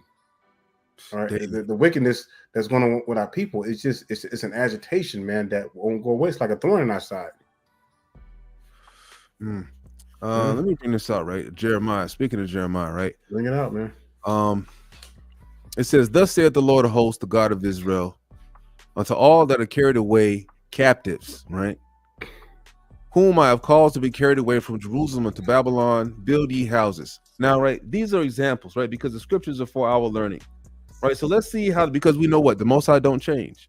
All right, the wickedness that's going on with our people, it's an agitation, man, that won't go away. It's like a thorn in our side. Let me bring this out, right? Jeremiah. Speaking of Jeremiah, right? Bring it out, man. It says, "Thus saith the Lord of hosts, the God of Israel, unto all that are carried away captives, right? Whom I have caused to be carried away from Jerusalem unto Babylon, build ye houses." Now, right, these are examples, right? Because the scriptures are for our learning, right? So let's see how, because we know what the Most High don't change,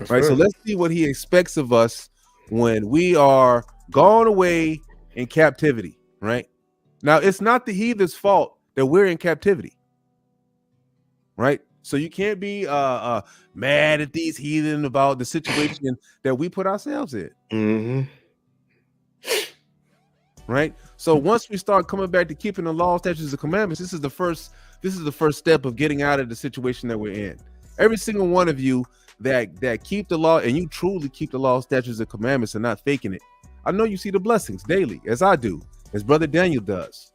right? So let's see what He expects of us when we are gone away in captivity, right? Now, it's not the heathen's fault that we're in captivity, right? So you can't be mad at these heathen about the situation that we put ourselves in. Right? So once we start coming back to keeping the law, statutes, and commandments, this is the first step of getting out of the situation that we're in. Every single one of you that keep the law, and you truly keep the law, statutes, and commandments and not faking it, I know you see the blessings daily, as I do, as Brother Daniel does.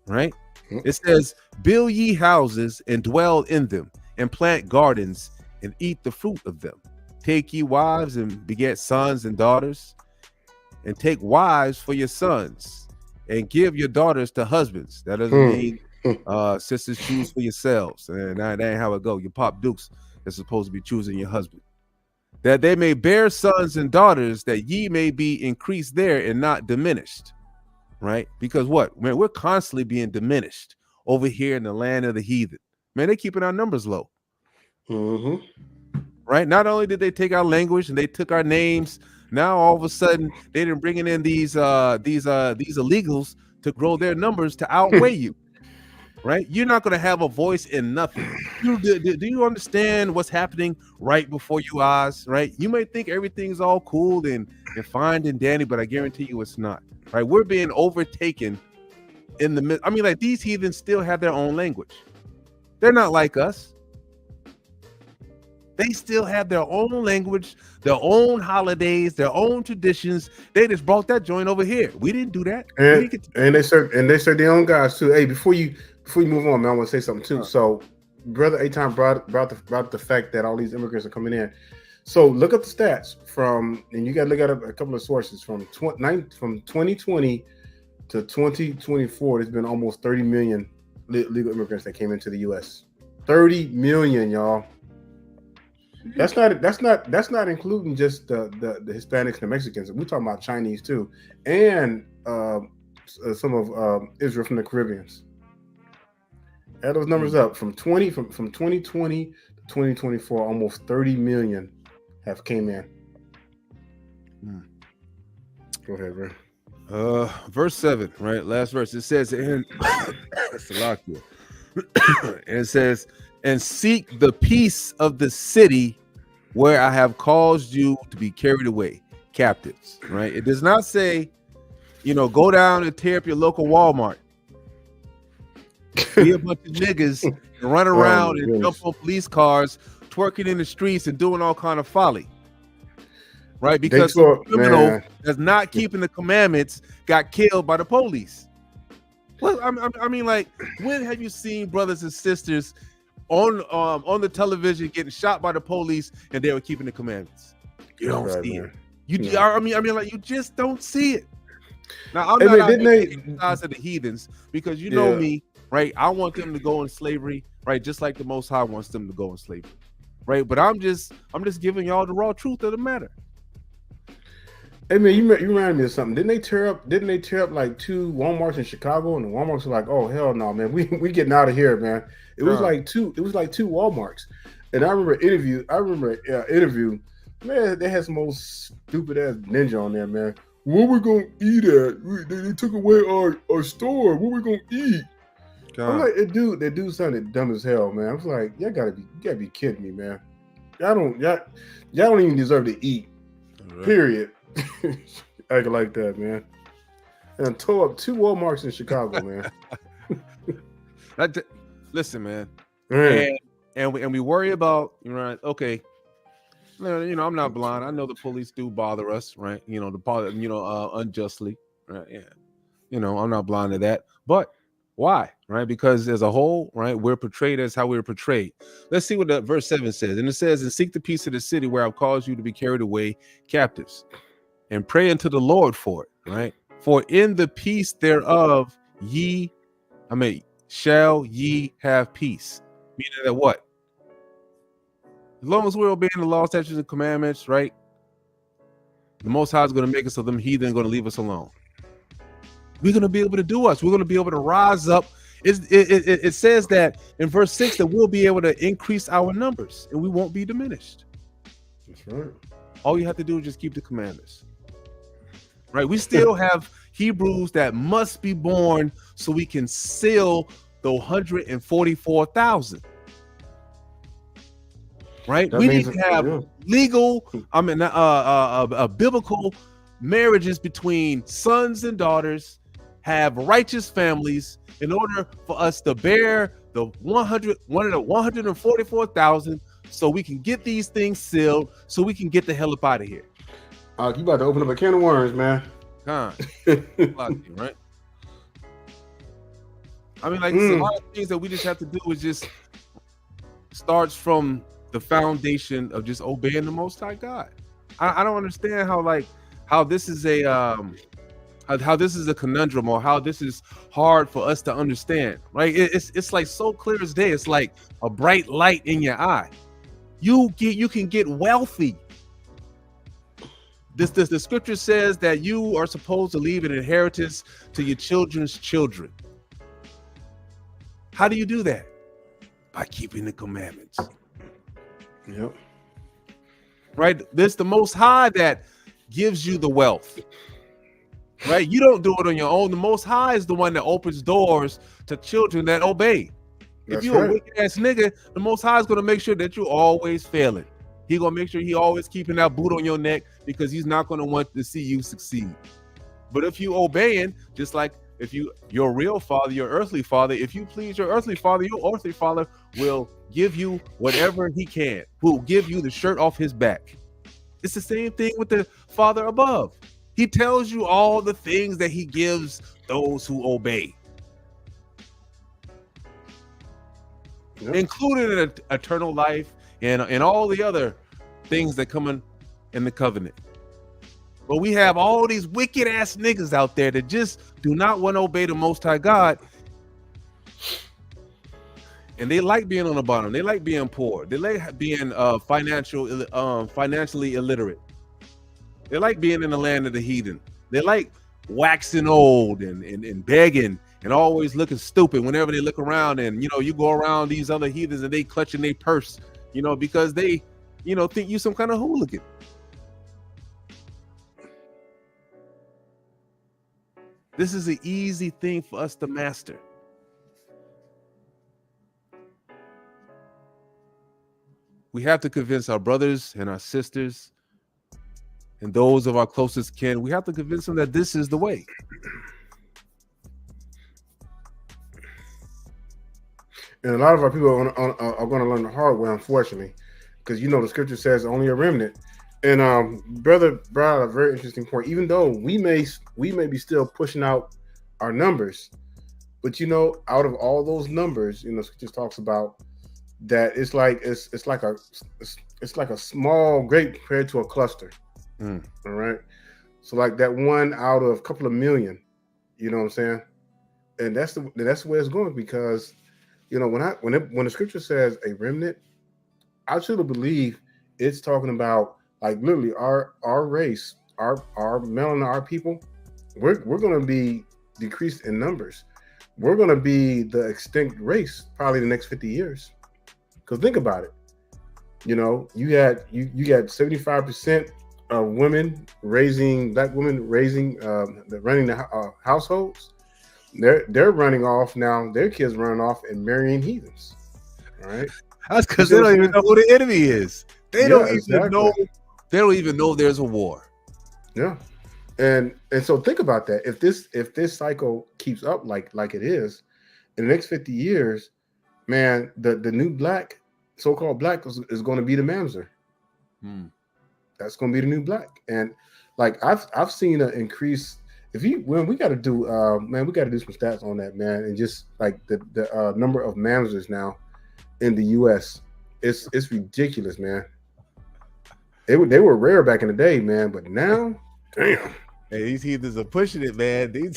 Right? It says, "Build ye houses and dwell in them, and plant gardens and eat the fruit of them. Take ye wives and beget sons and daughters, and take wives for your sons, and give your daughters to husbands." That doesn't mean sisters choose for yourselves. And that ain't how it go. Your pop dukes is supposed to be choosing your husband. "That they may bear sons and daughters, that ye may be increased there and not diminished." Right? Because what? Man, we're constantly being diminished over here in the land of the heathen. Man, they're keeping our numbers low. Right? Not only did they take our language and they took our names, Now all of a sudden they didn't bringing in these illegals to grow their numbers to outweigh you. Right? You're not going to have a voice in nothing. Do you understand what's happening right before your eyes? Right? You may think everything's all cool and fine and dandy, but I guarantee you it's not. Right? We're being overtaken in the midst. I mean, like, these heathens still have their own language. They're not like us. They still have their own language, their own holidays, their own traditions. They just brought that joint over here. We didn't do that. And they serve their own guys too. Hey, before you move on, man, I want to say something too. So, brother Aton brought the fact that all these immigrants are coming in. So look up the stats and you got to look at a couple of sources from 2020 to 2024. There's been almost 30 million legal immigrants that came into the U.S. 30 million, y'all. That's not including just the Hispanics and the Mexicans. We're talking about Chinese too, and some of Israel from the Caribbeans. Add those numbers up from 2020 to 2024. Almost 30 million have came in. Go ahead, bro. Verse 7, right? Last verse. It says, and it's a lot here. And it says, and seek the peace of the city where I have caused you to be carried away captives. Right? It does not say, go down and tear up your local Walmart. Be a bunch of niggas and run around and jump on police cars, twerking in the streets and doing all kind of folly. Right? Because the criminal that's not keeping the commandments got killed by the police. Well, I mean, like, when have you seen brothers and sisters on the television getting shot by the police and they were keeping the commandments? You don't see it. I mean, like, you just don't see it. Now, I'm not taking sides of the heathens because you know me, right? I want them to go in slavery, right? Just like the Most High wants them to go in slavery, right? But I'm just giving y'all the raw truth of the matter. Hey man, you reminded me of something. Didn't they tear up like 2 Walmarts in Chicago, and the Walmarts were like, "Oh hell no, man, we getting out of here, man." It was like two Walmarts, and I remember interview. Man, they had some old stupid ass ninja on there, man. What we gonna eat at? They took away our store. What we gonna eat? I'm like, that dude sounded dumb as hell, man. I was like, you gotta be kidding me, man. Y'all don't even deserve to eat. Right. Period. Acting like that, man. And tore up 2 Walmarts in Chicago, man. Listen, man. And we worry about, okay. I'm not blind. I know the police do bother us, right? Unjustly, right? Yeah. I'm not blind to that. But why? Right? Because as a whole, right, we're portrayed as how we're portrayed. Let's see what the verse 7 says. And it says, and seek the peace of the city where I've caused you to be carried away captives, and pray unto the Lord for it, right? For in the peace thereof shall ye have peace. Meaning that what? As long as we're obeying the law, statutes, and commandments, right? The Most High is going to make us so them heathen are going to leave us alone. We're going to be able to do us. We're going to be able to rise up. It says that in verse 6 that we'll be able to increase our numbers and we won't be diminished. That's right. All you have to do is just keep the commandments. Right? We still have Hebrews that must be born so we can seal the 144,000. Right? We need to have legal, biblical marriages between sons and daughters, have righteous families in order for us to bear the 144,000 so we can get these things sealed so we can get the hell up out of here. You about to open up a can of worms, man. Right? I mean, like, a lot of things that we just have to do is just starts from the foundation of just obeying the Most High God. I don't understand how this is how this is a conundrum or how this is hard for us to understand, right? It's like so clear as day. It's like a bright light in your eye. You can get wealthy. The scripture says that you are supposed to leave an inheritance to your children's children. How do you do that? By keeping the commandments. Yep. Right? There's the Most High that gives you the wealth. Right? You don't do it on your own. The Most High is the one that opens doors to children that obey. If you're a wicked ass nigga, the Most High is going to make sure that you always failing. He going to make sure he always keeping that boot on your neck because he's not going to want to see you succeed. But if you obeying, just like if your real father, your earthly father, if you please your earthly father will give you whatever he can, who will give you the shirt off his back. It's the same thing with the Father above. He tells you all the things that he gives those who obey, including eternal life and all the other things that come in the covenant. But we have all these wicked ass niggas out there that just do not want to obey the Most High God. And they like being on the bottom. They like being poor. They like being financially illiterate. They like being in the land of the heathen. They like waxing old and begging and always looking stupid whenever they look around. And, you go around these other heathens and they clutching their purse, because they, think you some kind of hooligan. This is an easy thing for us to master. We have to convince our brothers and our sisters and those of our closest kin. We have to convince them that this is the way. And a lot of our people are going to learn the hard way, unfortunately, because the scripture says only a remnant. And brother brought a very interesting point. Even though we may be still pushing out our numbers, but out of all those numbers, scripture talks about that it's like a small grape compared to a cluster. All right, so like that one out of a couple of million, you know what I'm saying? And that's the way it's going, because when the scripture says a remnant, I truly believe it's talking about like literally our race, our melanin, our people. We're going to be decreased in numbers. We're going to be the extinct race probably the next 50 years. Because think about it, you got 75% of women black women running the households. They're running off now. Their kids running off and marrying heathens. All right, that's because they don't even know who the enemy is. They don't even know. They don't even know there's a war. Yeah, and so think about that. If this cycle keeps up like it is, in the next 50 years, man, the new so-called black is going to be the mamzer. That's going to be the new black. And like I've seen an increase. We got to do we got to do some stats on that, man. And just like the number of mamzers now in the U.S. it's ridiculous, man. They were rare back in the day, man, but now, damn. Hey, these heathens are pushing it, man. Man,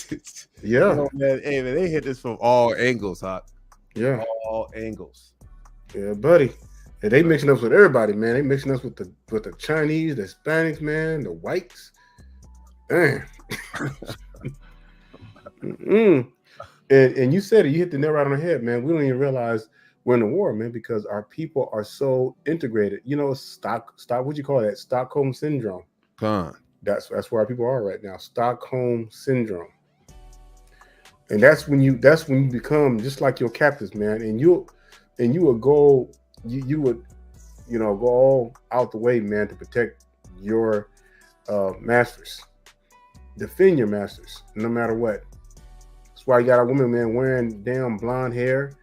hey, man, they hit this from all angles, Hawk. Yeah, all angles. Yeah, buddy. And they mixing us with everybody, man. They mixing us with the Chinese, the Hispanics, man, the whites. Damn. And you said it. You hit the nail right on the head, man. We don't even realize we're in a war, man, because our people are so integrated. What you call that? Stockholm syndrome. That's where our people are right now. Stockholm syndrome. And that's when you become just like your captives, man. And you would go all out the way, man, to protect your masters. Defend your masters, no matter what. That's why you got a woman, man, wearing damn blonde hair.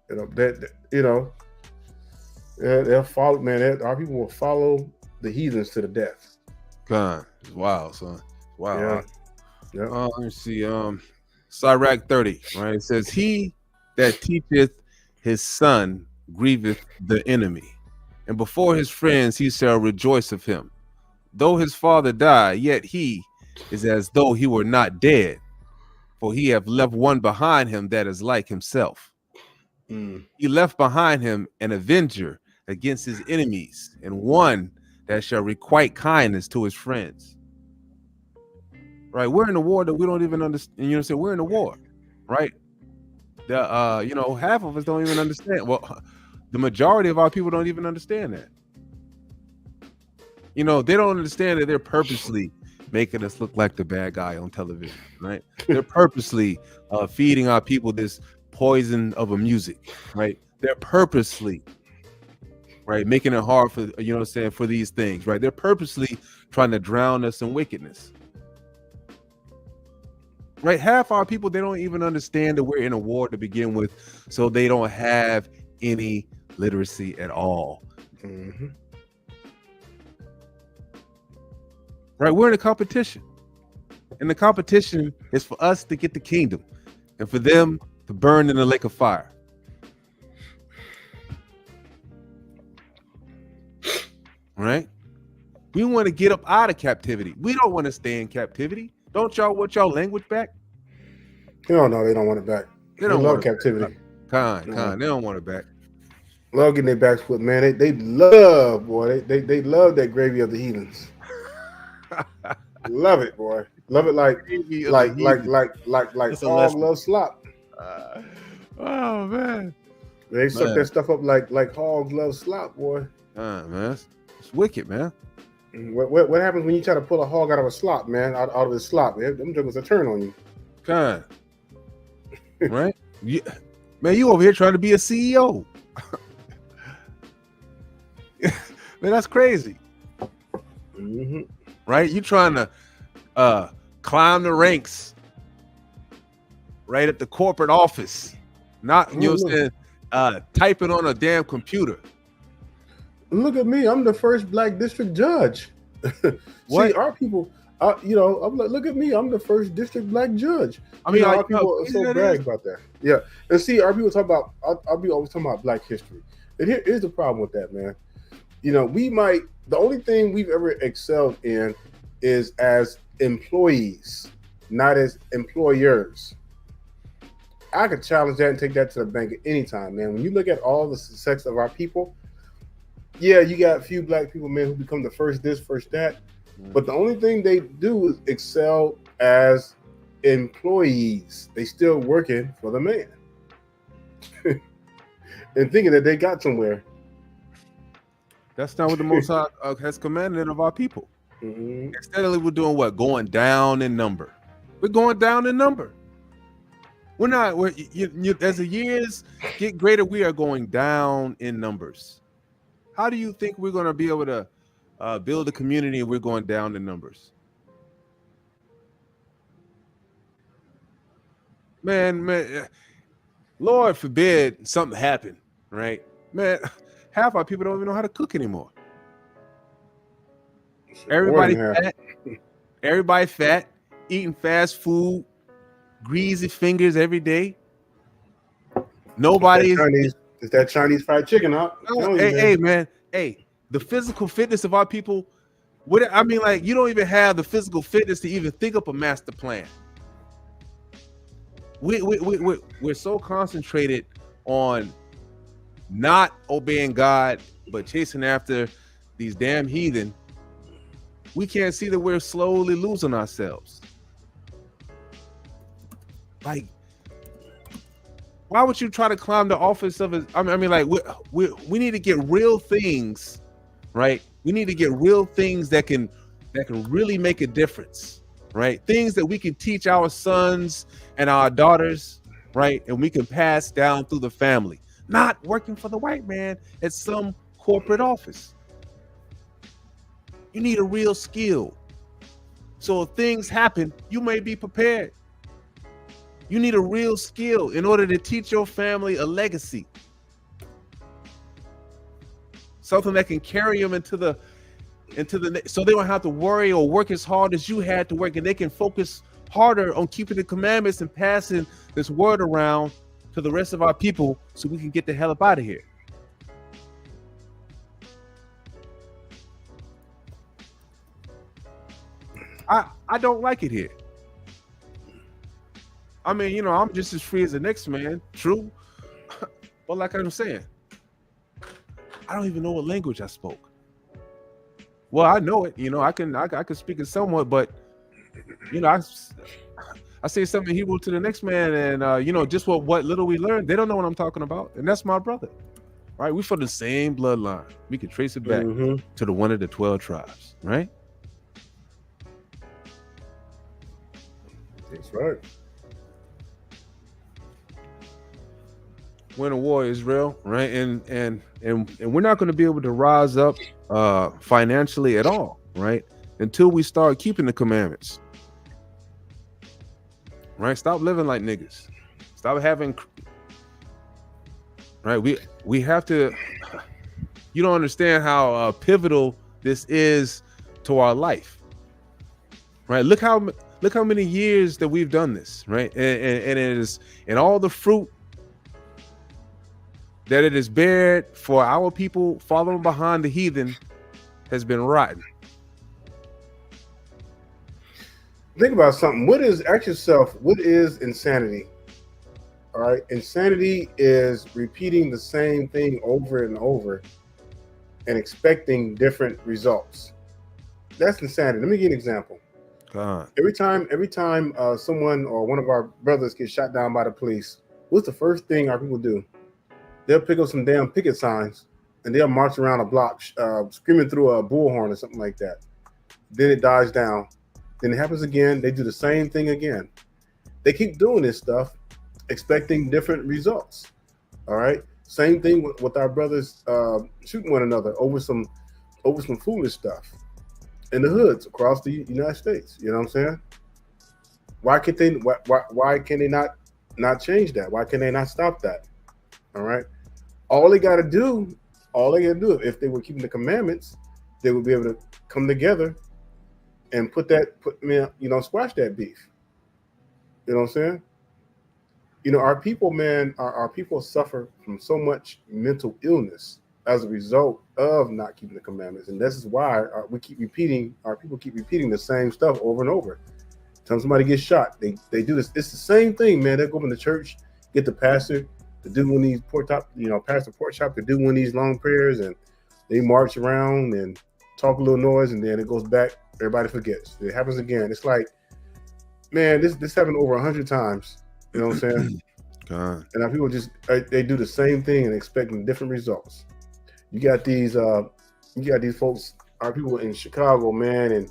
They'll follow, man. Our people will follow the heathens to the death. God, it's wild, son. Wow. Yeah. Yeah. Let me see. SIRACH 30, right? It says, "He that teacheth his son grieveth the enemy, and before his friends he shall rejoice of him. Though his father die, yet he is as though he were not dead, for he have left one behind him that is like himself. He left behind him an avenger against his enemies, and one that shall requite kindness to his friends." Right, we're in a war that we don't even understand. We're in a war, right? Half of us don't even understand. Well, the majority of our people don't even understand that. You know, they don't understand that they're purposely making us look like the bad guy on television, right? They're purposely feeding our people this poison of a music, right? They're purposely, right, making it hard for, you know what I'm saying, for these things, right? They're purposely trying to drown us in wickedness. Right? Half our people, they don't even understand that we're in a war to begin with, so they don't have any literacy at all. Mm-hmm. Right? We're in a competition. And the competition is for us to get the kingdom and for them to burn in the lake of fire. Right? We want to get up out of captivity. We don't want to stay in captivity. Don't y'all want y'all language back? No, they don't want it back. They don't love captivity. They don't want it back. Love getting their backs put, man. They love, boy. They love that gravy of the heathens. Love it, boy. Love it like hog love slop. Oh man. They suck that stuff up like hogs love slop, boy. Man, it's wicked, man. What happens when you try to pull a hog out of a slop, man? Out of his slop, them juggles a turn on you. God. Right? Man, you over here trying to be a CEO. Man, that's crazy. Mm-hmm. Right? You trying to climb the ranks right at the corporate office. Not, you know what I'm saying, typing on a damn computer. Look at me. I'm the first black district judge. What? See, our people, I'm like, look at me. I'm the first district black judge. I mean, our people are so brag about that. Yeah. And see, our people talk about, I'll be always talking about black history. And here's the problem with that, man. You know, the only thing we've ever excelled in is as employees, not as employers. I could challenge that and take that to the bank at any time, man. When you look at all the success of our people, yeah, you got a few black people, man, who become the first this, first that. But the only thing they do is excel as employees. They still working for the man. And thinking that they got somewhere. That's not what the Most High has commanded of our people. Mm-hmm. Instead, we're doing what? Going down in number. We're going down in number. We're not. As the years get greater, we are going down in numbers. How do you think we're going to be able to build a community if we're going down in numbers? Man, Lord forbid something happen, right? Man, half our people don't even know how to cook anymore. Everybody fat, eating fast food, greasy fingers every day. Nobody is that Chinese fried chicken, huh? Hey, man. Hey, the physical fitness of our people. You don't even have the physical fitness to even think up a master plan. We're so concentrated on not obeying God, but chasing after these damn heathen. We can't see that we're slowly losing ourselves. Like, why would you try to climb the office of a? We need to get real things, right? We need to get real things that can really make a difference, right? Things that we can teach our sons and our daughters, right? And we can pass down through the family, not working for the white man at some corporate office. You need a real skill. So if things happen, you may be prepared. You need a real skill in order to teach your family a legacy. Something that can carry them into the so they don't have to worry or work as hard as you had to work, and they can focus harder on keeping the commandments and passing this word around to the rest of our people so we can get the hell up out of here. I don't like it here. I mean, I'm just as free as the next man, true. But like I'm saying, I don't even know what language I spoke. Well, I know it, I can speak it somewhat, but I say something Hebrew to the next man, and just what little we learned, they don't know what I'm talking about, and that's my brother. right? We from the same bloodline. We can trace it back to the one of the 12 tribes, right? That's right. When a war is real, right? And we're not going to be able to rise up financially at all, right? Until we start keeping the commandments. Right? Stop living like niggas. Stop having, right? We have to. You don't understand how pivotal this is to our life, right? Look how many years that we've done this, right? And it is, and all the fruit that it has bared for our people following behind the heathen has been rotten. Think about something. Ask yourself, what is insanity? All right. Insanity is repeating the same thing over and over and expecting different results. That's insanity. Let me give you an example. Every time someone or one of our brothers gets shot down by the police, what's the first thing our people do? They'll pick up some damn picket signs and they'll march around a block screaming through a bullhorn or something like that. Then it dies down. Then it happens again. They do the same thing again. They keep doing this stuff, expecting different results. All right. Same thing with our brothers shooting one another over some foolish stuff in the hoods across the United States. You know what I'm saying? Why can't they not change that? Why can they not stop that? All right. All they got to do, if they were keeping the commandments, they would be able to come together and squash that beef. You know what I'm saying? Our people, man, our people suffer from so much mental illness as a result of not keeping the commandments. And this is why our people keep repeating the same stuff over and over. Time somebody gets shot, they do this. It's the same thing, man. They go up in the church, get the pastor to do one of these pastor pork chop to do one of these long prayers, and they march around and talk a little noise, and then it goes back. Everybody forgets. It happens again. It's like, man, this happened over 100 times. You know what I'm saying? God. And our people they do the same thing and expecting different results. You got these folks, our people in Chicago, man, and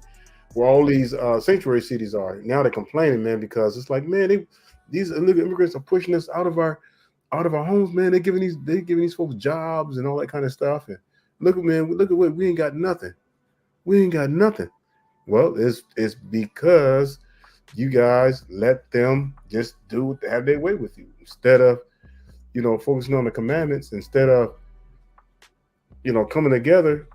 where all these sanctuary cities are. Now they're complaining, man, because it's like, man, these illegal immigrants are pushing us out of our homes, man. They're giving these folks jobs and all that kind of stuff. And look at what we ain't got nothing. We ain't got nothing. Well, it's because you guys let them just have their way with you instead of, focusing on the commandments, instead of, coming together.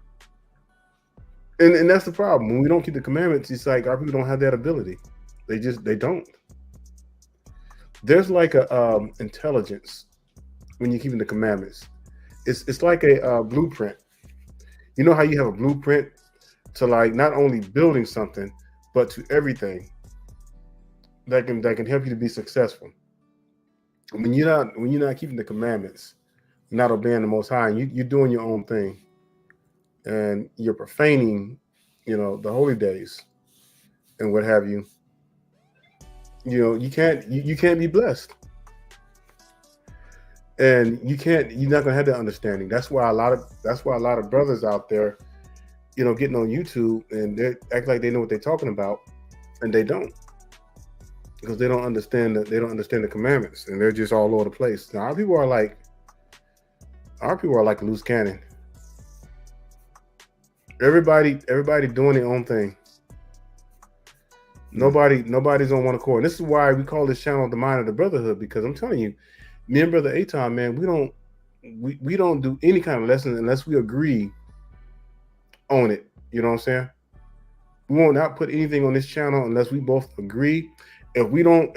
And that's the problem. When we don't keep the commandments, it's like our people don't have that ability. They don't. There's like a intelligence when you're keeping the commandments. It's like a blueprint. You know how you have a blueprint to like not only building something, but to everything that can help you to be successful. When you're not keeping the commandments, not obeying the Most High, and you're doing your own thing, and you're profaning, the holy days and what have you. You can't be blessed, and you're not gonna have that understanding. That's why a lot of brothers out there, getting on YouTube and they act like they know what they're talking about, and they don't, because they don't understand the commandments, and they're just all over the place. Now our people are like a loose cannon. Everybody doing their own thing. Nobody's on one accord. And this is why we call this channel the Mind of the Brotherhood, because I'm telling you, me and Brother Aton, man, we don't do any kind of lessons unless we agree on it. You know what I'm saying? We won't not put anything on this channel unless we both agree. If we don't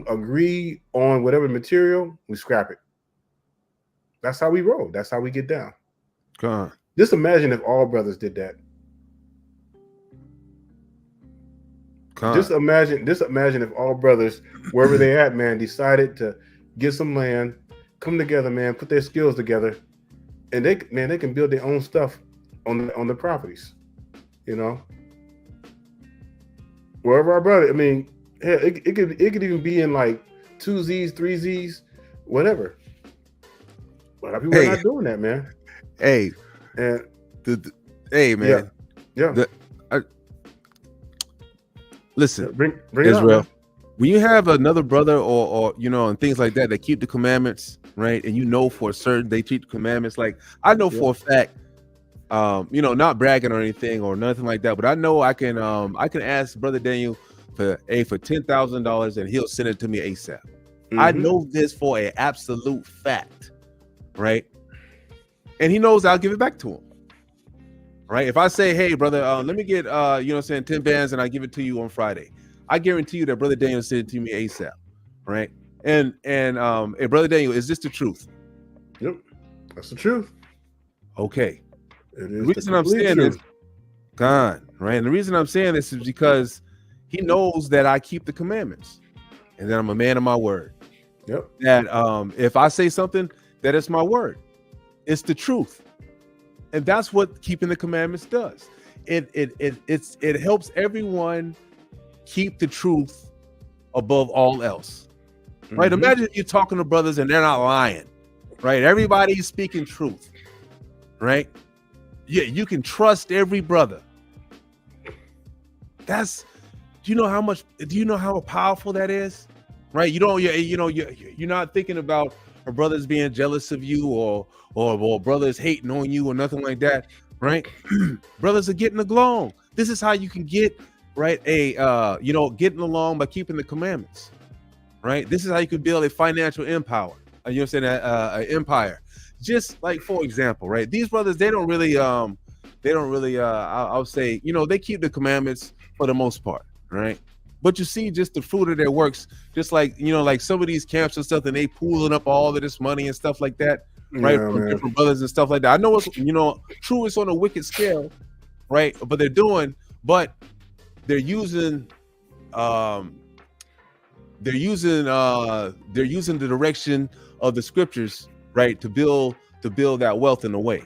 agree on whatever material, we scrap it. That's how we roll. That's how we get down. God. Just imagine if all brothers did that. God. Just imagine if all brothers, wherever they at, man, decided to get some land, come together, man, put their skills together, and they can build their own stuff on the properties. Wherever our brother, I mean, hell, it could even be in like 2Zs, 3Zs, whatever. A lot of people are not doing that, man. Hey, And hey, man. yeah. Listen, Bring it Israel. up, man. When you have another brother or and things like that keep the commandments, right? And you know for certain they keep the commandments. Like I know for a fact, not bragging or anything or nothing like that, but I know I can ask Brother Daniel for $10,000 and he'll send it to me ASAP. Mm-hmm. I know this for an absolute fact, right? And he knows I'll give it back to him. Right? If I say, hey, brother, let me get 10 bands and I give it to you on Friday, I guarantee you that Brother Daniel sent it to me ASAP. Right? And hey, Brother Daniel, is this the truth? Yep. That's the truth. Okay. It is the reason I'm saying this, God, right? And the reason I'm saying this is because he knows that I keep the commandments and that I'm a man of my word. Yep. That if I say something, that it's my word. It's the truth. And that's what keeping the commandments does. It helps everyone keep the truth above all else. Right? Mm-hmm. Imagine you're talking to brothers and they're not lying. Right? Everybody's speaking truth. Right? Yeah, you can trust every brother. Do you know how powerful that is? Right? You're not thinking about a brother's being jealous of you or brothers hating on you or nothing like that, right? Brothers are getting along. This is how you can get getting along by keeping the commandments, right? This is how you can build a financial empire. An empire. Just like, for example, right? These brothers, they don't really I'll say, they keep the commandments for the most part, right? But you see just the fruit of their works, just like, like some of these camps and stuff, and they pooling up all of this money and stuff like that, right? From different brothers and stuff like that. I know it's, true, it's on a wicked scale, right? But they're using the direction of the scriptures, right? To build that wealth in a way,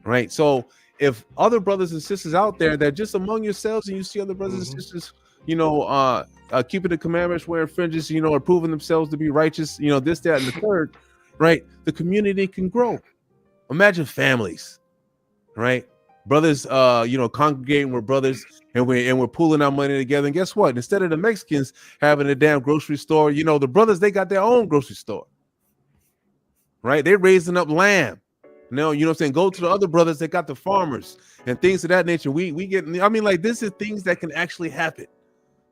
right? So if other brothers and sisters out there that just among yourselves and you see other brothers and sisters, keeping the commandments, wearing fringes, or proving themselves to be righteous, this, that, and the third, right? The community can grow. Imagine families, right? Brothers, congregating with brothers, and we're pooling our money together. And guess what? Instead of the Mexicans having a damn grocery store, the brothers, they got their own grocery store, right? They're raising up lamb. Now, you know what I'm saying? Go to the other brothers that got the farmers and things of that nature. We get, this is things that can actually happen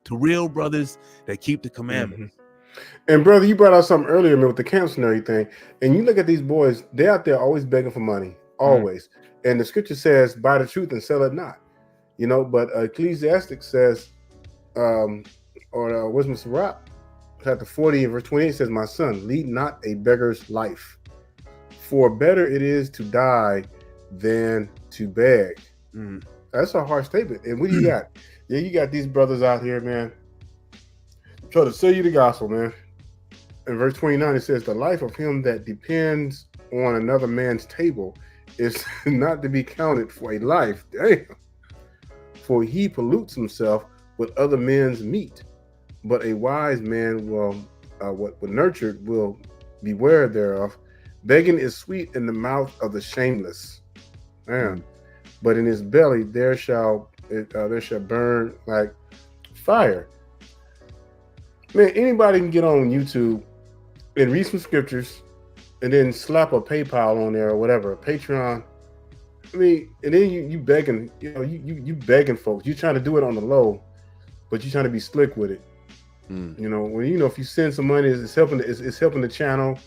to real brothers that keep the commandments. And brother, you brought out something earlier, man, with the camps and everything. And you look at these boys, they're out there always begging for money, always. And the scripture says, buy the truth and sell it not. But Ecclesiastic says, wisdom SIRACH, chapter 40 and verse 28 says, my son, lead not a beggar's life. For better it is to die than to beg. That's a harsh statement. And what do you got? Yeah, you got these brothers out here, man, trying to sell you the gospel, man. In verse 29, it says, the life of him that depends on another man's table is not to be counted for a life. Damn. For he pollutes himself with other men's meat. But a wise man what nurtured will beware thereof. Begging is sweet in the mouth of the shameless, man. But in his belly there shall burn like fire. Man, anybody can get on YouTube and read some scriptures and then slap a PayPal on there or whatever, a Patreon. And then you begging, you begging folks. You trying to do it on the low, but you trying to be slick with it. If you send some money, it's helping the channel.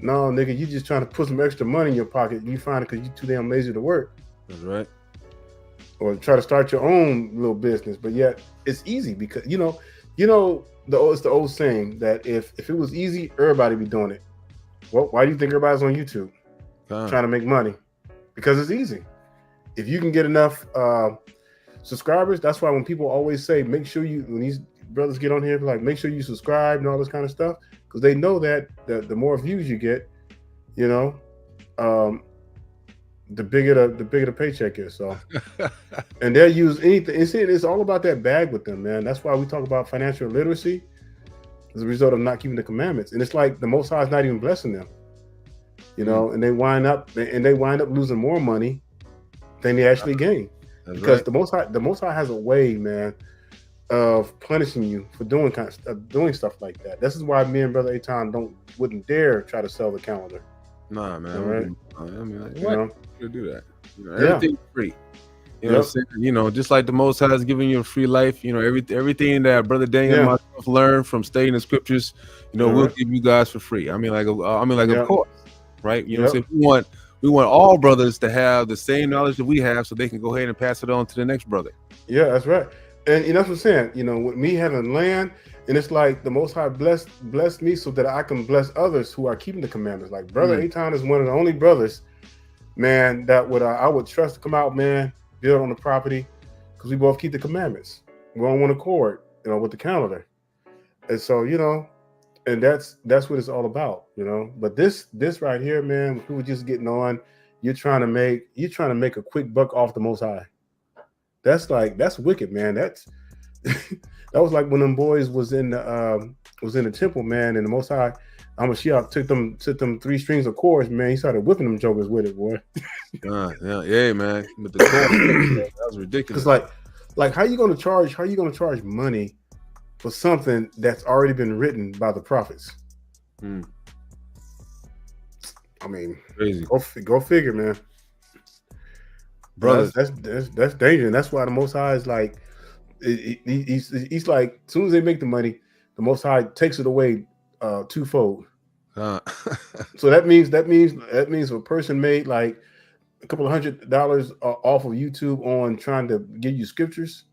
No, nigga, you just trying to put some extra money in your pocket. You find it because you're too damn lazy to work. That's right. Or try to start your own little business. But yet it's easy because it's the old saying that if it was easy, everybody be doing it. Well, why do you think everybody's on YouTube trying to make money? Because it's easy. If you can get enough subscribers, that's why when people always say, make sure when these brothers get on here, like make sure you subscribe and all this kind of stuff, because they know that the more views you get, the bigger the paycheck is. So, and they'll use anything. It's all about that bag with them, man. That's why we talk about financial literacy as a result of not keeping the commandments. And it's like the Most High is not even blessing them. you know, and they wind up losing more money than they actually gain. That's Because right. the Most High has a way, man, of punishing you for doing doing stuff like that. This is why me and Brother Aton wouldn't dare try to sell the calendar. Nah, man. All right? I mean, like, You what? know? You do that? You know, Yeah. everything's free. You know what I'm saying? You know, just like the Most High is giving you a free life, you know, everything that Brother Daniel and myself learned from studying the scriptures, you know, we'll give you guys for free. I mean, like, of course, right? You know what I'm saying? We want all brothers to have the same knowledge that we have so they can go ahead and pass it on to the next brother. Yeah, that's right. And that's what I'm saying. You know, with me having land, and it's like the Most High blessed me so that I can bless others who are keeping the commandments. Like Brother Aton is one of the only brothers, man, that I would trust to come out, man, build on the property, because we both keep the commandments. We're on one accord, you know, with the calendar. And so, you know, and that's what it's all about, you know. But this right here, man, people just getting on, you're trying to make a quick buck off the Most High. That's wicked, man. That was like when them boys was in the temple, man, and the Most High, Mashiach took them 3 strings of cords, man. He started whipping them jokers with it, boy. Yeah, man. But the cords, that was ridiculous. It's like how you gonna charge money for something that's already been written by the prophets? I mean, crazy. Go figure, man. Brothers, that's dangerous. And that's why the Most High is like, he's like, as soon as they make the money, the Most High takes it away twofold. So that means if a person made like a couple of $100 off of YouTube on trying to give you scriptures,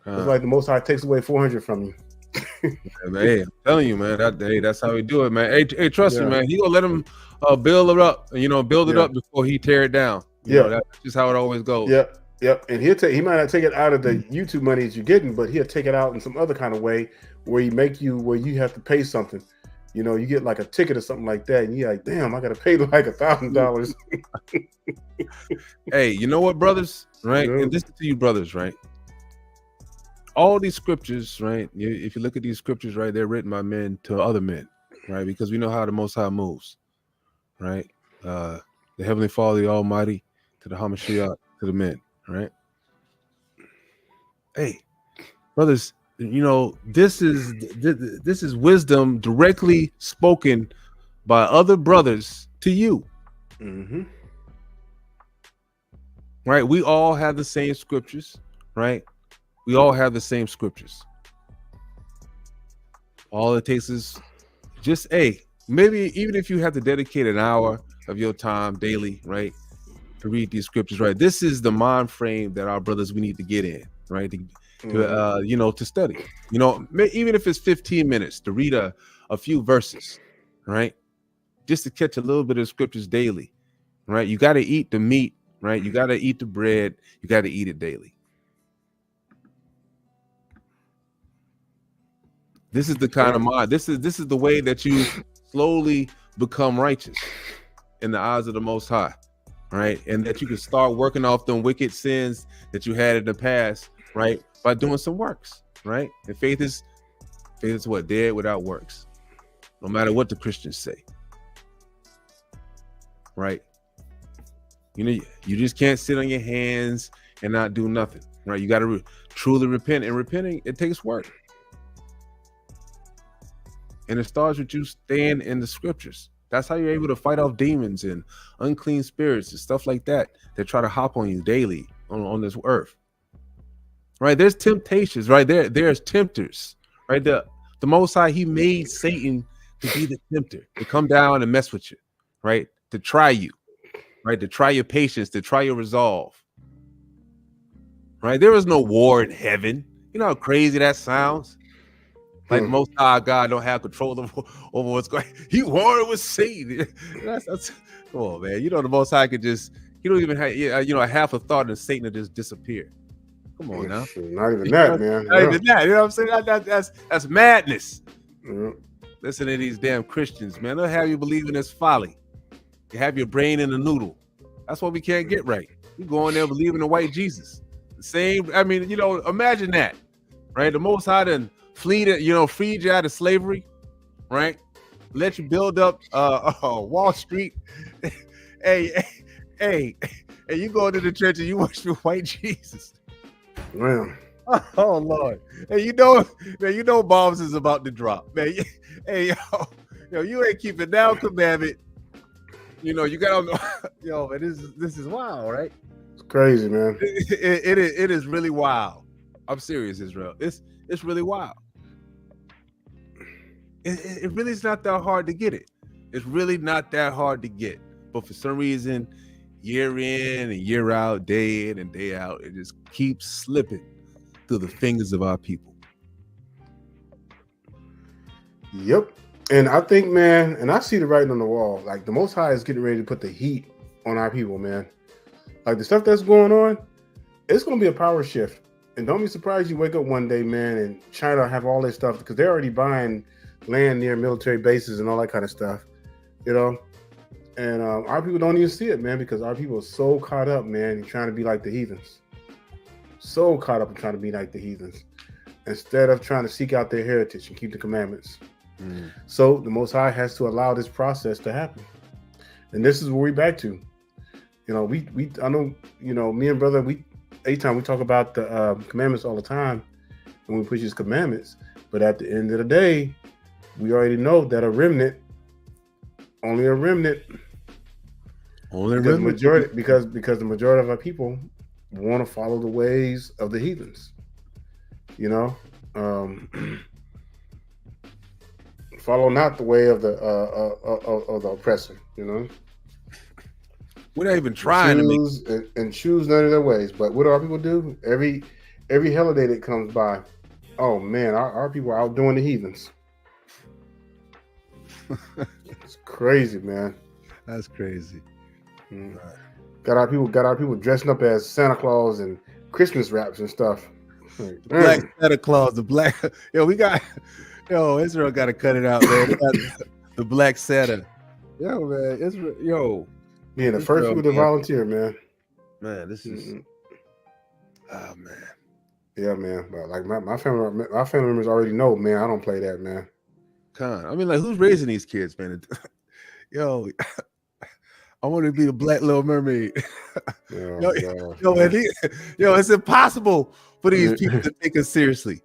it's like the Most High takes away 400 from you. Hey, I'm telling you, man, that's how we do it, man. Hey, trust me, man. He gonna let him build it up, build it up before he tear it down. You know, that's just how it always goes. Yep. And he might not take it out of the YouTube money that you're getting, but he'll take it out in some other kind of way where you have to pay something. You know, you get like a ticket or something like that, and you're like, damn, I gotta pay like $1,000. Hey, you know what, brothers, right? And listen to you, brothers, right? All these scriptures, right? If you look at these scriptures, right, they're written by men to other men, right? Because we know how the Most High moves, right? The Heavenly Father, the Almighty, to the Hamashiach, to the men, right? Hey, brothers, you know, this is wisdom directly spoken by other brothers to you. Right? We all have the same scriptures, right? We all have the same scriptures. All it takes is just, maybe even if you have to dedicate an hour of your time daily, right, to read these scriptures, right? This is the mind frame that our brothers, we need to get in, right? To study, even if it's 15 minutes to read a few verses, right? Just to catch a little bit of scriptures daily, right? You got to eat the meat, right? You got to eat the bread. You got to eat it daily. This is the kind of mind. This is the way that you slowly become righteous in the eyes of the Most High, right? And that you can start working off them wicked sins that you had in the past, right? By doing some works, right? And faith is what? Dead without works. No matter what the Christians say, right? You just can't sit on your hands and not do nothing, right? You got to truly repent, and repenting, it takes work. And it starts with you staying in the scriptures. That's how you're able to fight off demons and unclean spirits and stuff like that try to hop on you daily on this earth. Right? There's temptations, right? There's tempters, right? The Most High, he made Satan to be the tempter, to come down and mess with you, right? To try you, right? To try your patience, to try your resolve. Right? There is no war in heaven. You know how crazy that sounds? Like the Most High God don't have control over what's going. He warred with Satan. That's come on, man. You know the Most High could just. He don't even have a half a thought and Satan will just disappear. Come on now. Not even that, man. Not even that. You know what I'm saying? That's madness. Listen to these damn Christians, man. They'll have you believe in this folly. You have your brain in a noodle. That's what we can't get right. You go in there believing in white Jesus. The same. I mean, imagine that, right? The Most High done freed you out of slavery, right? let you build up Wall Street. hey, you go into the church and you worship white Jesus. Man. Oh Lord. Hey, you know bombs is about to drop, man. Hey, yo, you ain't keeping down commandment. You know, you got yo, man, this is wild, right? It's crazy, man. It is really wild. I'm serious, Israel. It's really wild. It really is not that hard to get it. It's really not that hard to get. But for some reason, year in and year out, day in and day out, it just keeps slipping through the fingers of our people. Yep. And I think, man, and I see the writing on the wall. Like, the Most High is getting ready to put the heat on our people, man. Like, the stuff that's going on, it's going to be a power shift. And don't be surprised you wake up one day, man, and China have all this stuff because they're already buying land near military bases and all that kind of stuff, you know? And our people don't even see it, man, because our people are so caught up, man, in trying to be like the heathens. So caught up in trying to be like the heathens instead of trying to seek out their heritage and keep the commandments. So the Most High has to allow this process to happen. And this is where we're back to. You know, I know, you know, me and brother, anytime we talk about the commandments all the time and we push his commandments, but at the end of the day, we already know that only a remnant, majority, because the majority of our people want to follow the ways of the heathens, you know, follow not the way of the oppressor, you know. We're not even trying to choose none of their ways. But what do our people do? Every holiday that comes by, oh man, our people are outdoing the heathens. It's crazy, man. That's crazy. Got our people dressing up as Santa Claus and Christmas wraps and stuff. Black Santa Claus, Israel got to cut it out, man. They got the Black Santa. Yo, man, Israel, Yeah, the first people to volunteer, man. Man, this is oh man. Yeah, man. But like my family members already know, man. I don't play that, man. I mean, like, who's raising these kids, man? Yo, I want to be the Black Little Mermaid. It's impossible for these people to take us seriously.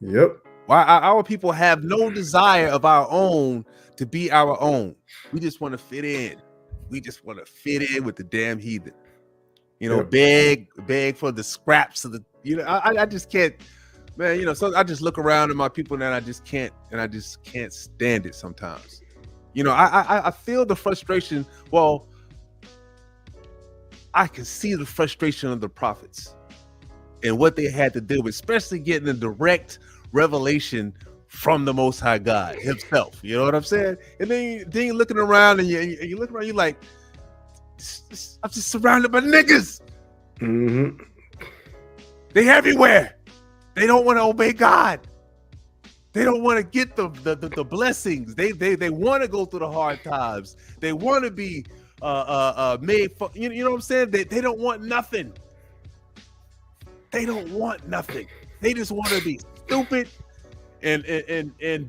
Yep. Why our people have no desire of our own to be our own. We just want to fit in. We just want to fit in with the damn heathen. You know, beg for the scraps of the. You know, I just can't, man. You know, so I just look around at my people and I just can't stand it sometimes. You know, I feel the frustration. Well, I can see the frustration of the prophets and what they had to deal with, especially getting a direct revelation from the Most High God himself. You know what I'm saying? And then you're looking around and you look around, you're like, I'm just surrounded by niggas. Mm-hmm. They everywhere. They don't want to obey God. They don't want to get the blessings. They want to go through the hard times. They want to be made for, you know what I'm saying? They don't want nothing. They don't want nothing. They just want to be stupid and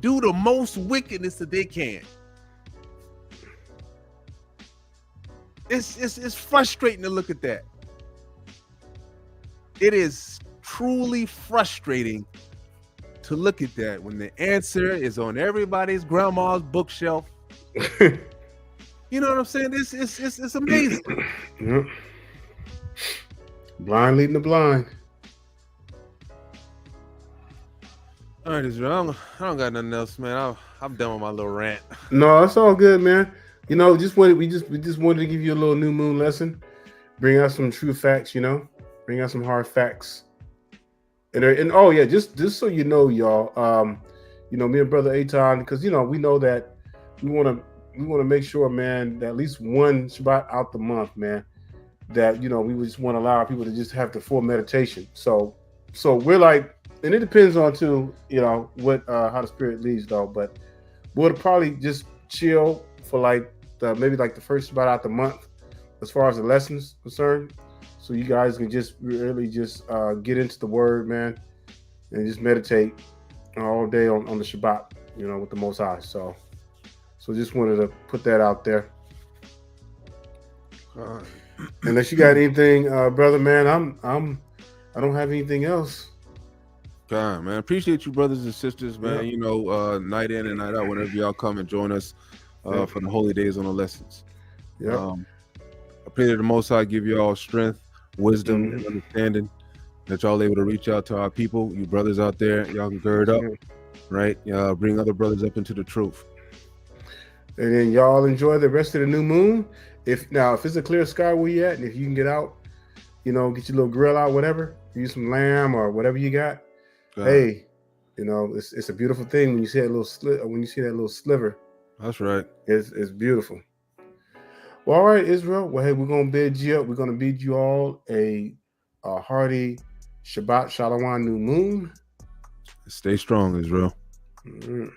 do the most wickedness that they can. It's frustrating to look at that. It is truly frustrating to look at that when the answer is on everybody's grandma's bookshelf. You know what I'm saying? It's amazing. Yep. Blind leading the blind. All right, Israel, I don't got nothing else, man. I'm done with my little rant. No, it's all good, man. You know, we just wanted to give you a little new moon lesson, bring out some true facts. You know, bring out some hard facts. And oh yeah, just so you know, y'all, you know, me and brother Aton, because you know we know that we want to make sure, man, that at least one Shabbat out the month, man, that you know we just want to allow people to just have the full meditation. So we're like, and it depends on too, you know, what how the Spirit leads though, but we'll probably just chill for like maybe like the first Shabbat out the month as far as the lessons concerned. So you guys can just really just get into the word, man, and just meditate all day on the Shabbat. with the Most High. So just wanted to put that out there. Unless you got anything, brother, man, I don't have anything else. God, man, appreciate you, brothers and sisters, man. Yeah. Night in and night out, whenever y'all come and join us for the holy days on the lessons. Yeah. I pray that the Most High give you all strength, wisdom, and understanding, that y'all able to reach out to our people, you brothers out there. Y'all can gird up, right? Bring other brothers up into the truth. And then y'all enjoy the rest of the new moon. If it's a clear sky where you at, and if you can get out, get your little grill out, whatever, use some lamb or whatever you got. Hey, it's a beautiful thing when you see that little sliver. That's right. It's beautiful. Well, all right, Israel. Well, hey, we're gonna bid you up. We're gonna bid you all a hearty Shabbat Shalom new moon. Stay strong, Israel. Mm-hmm.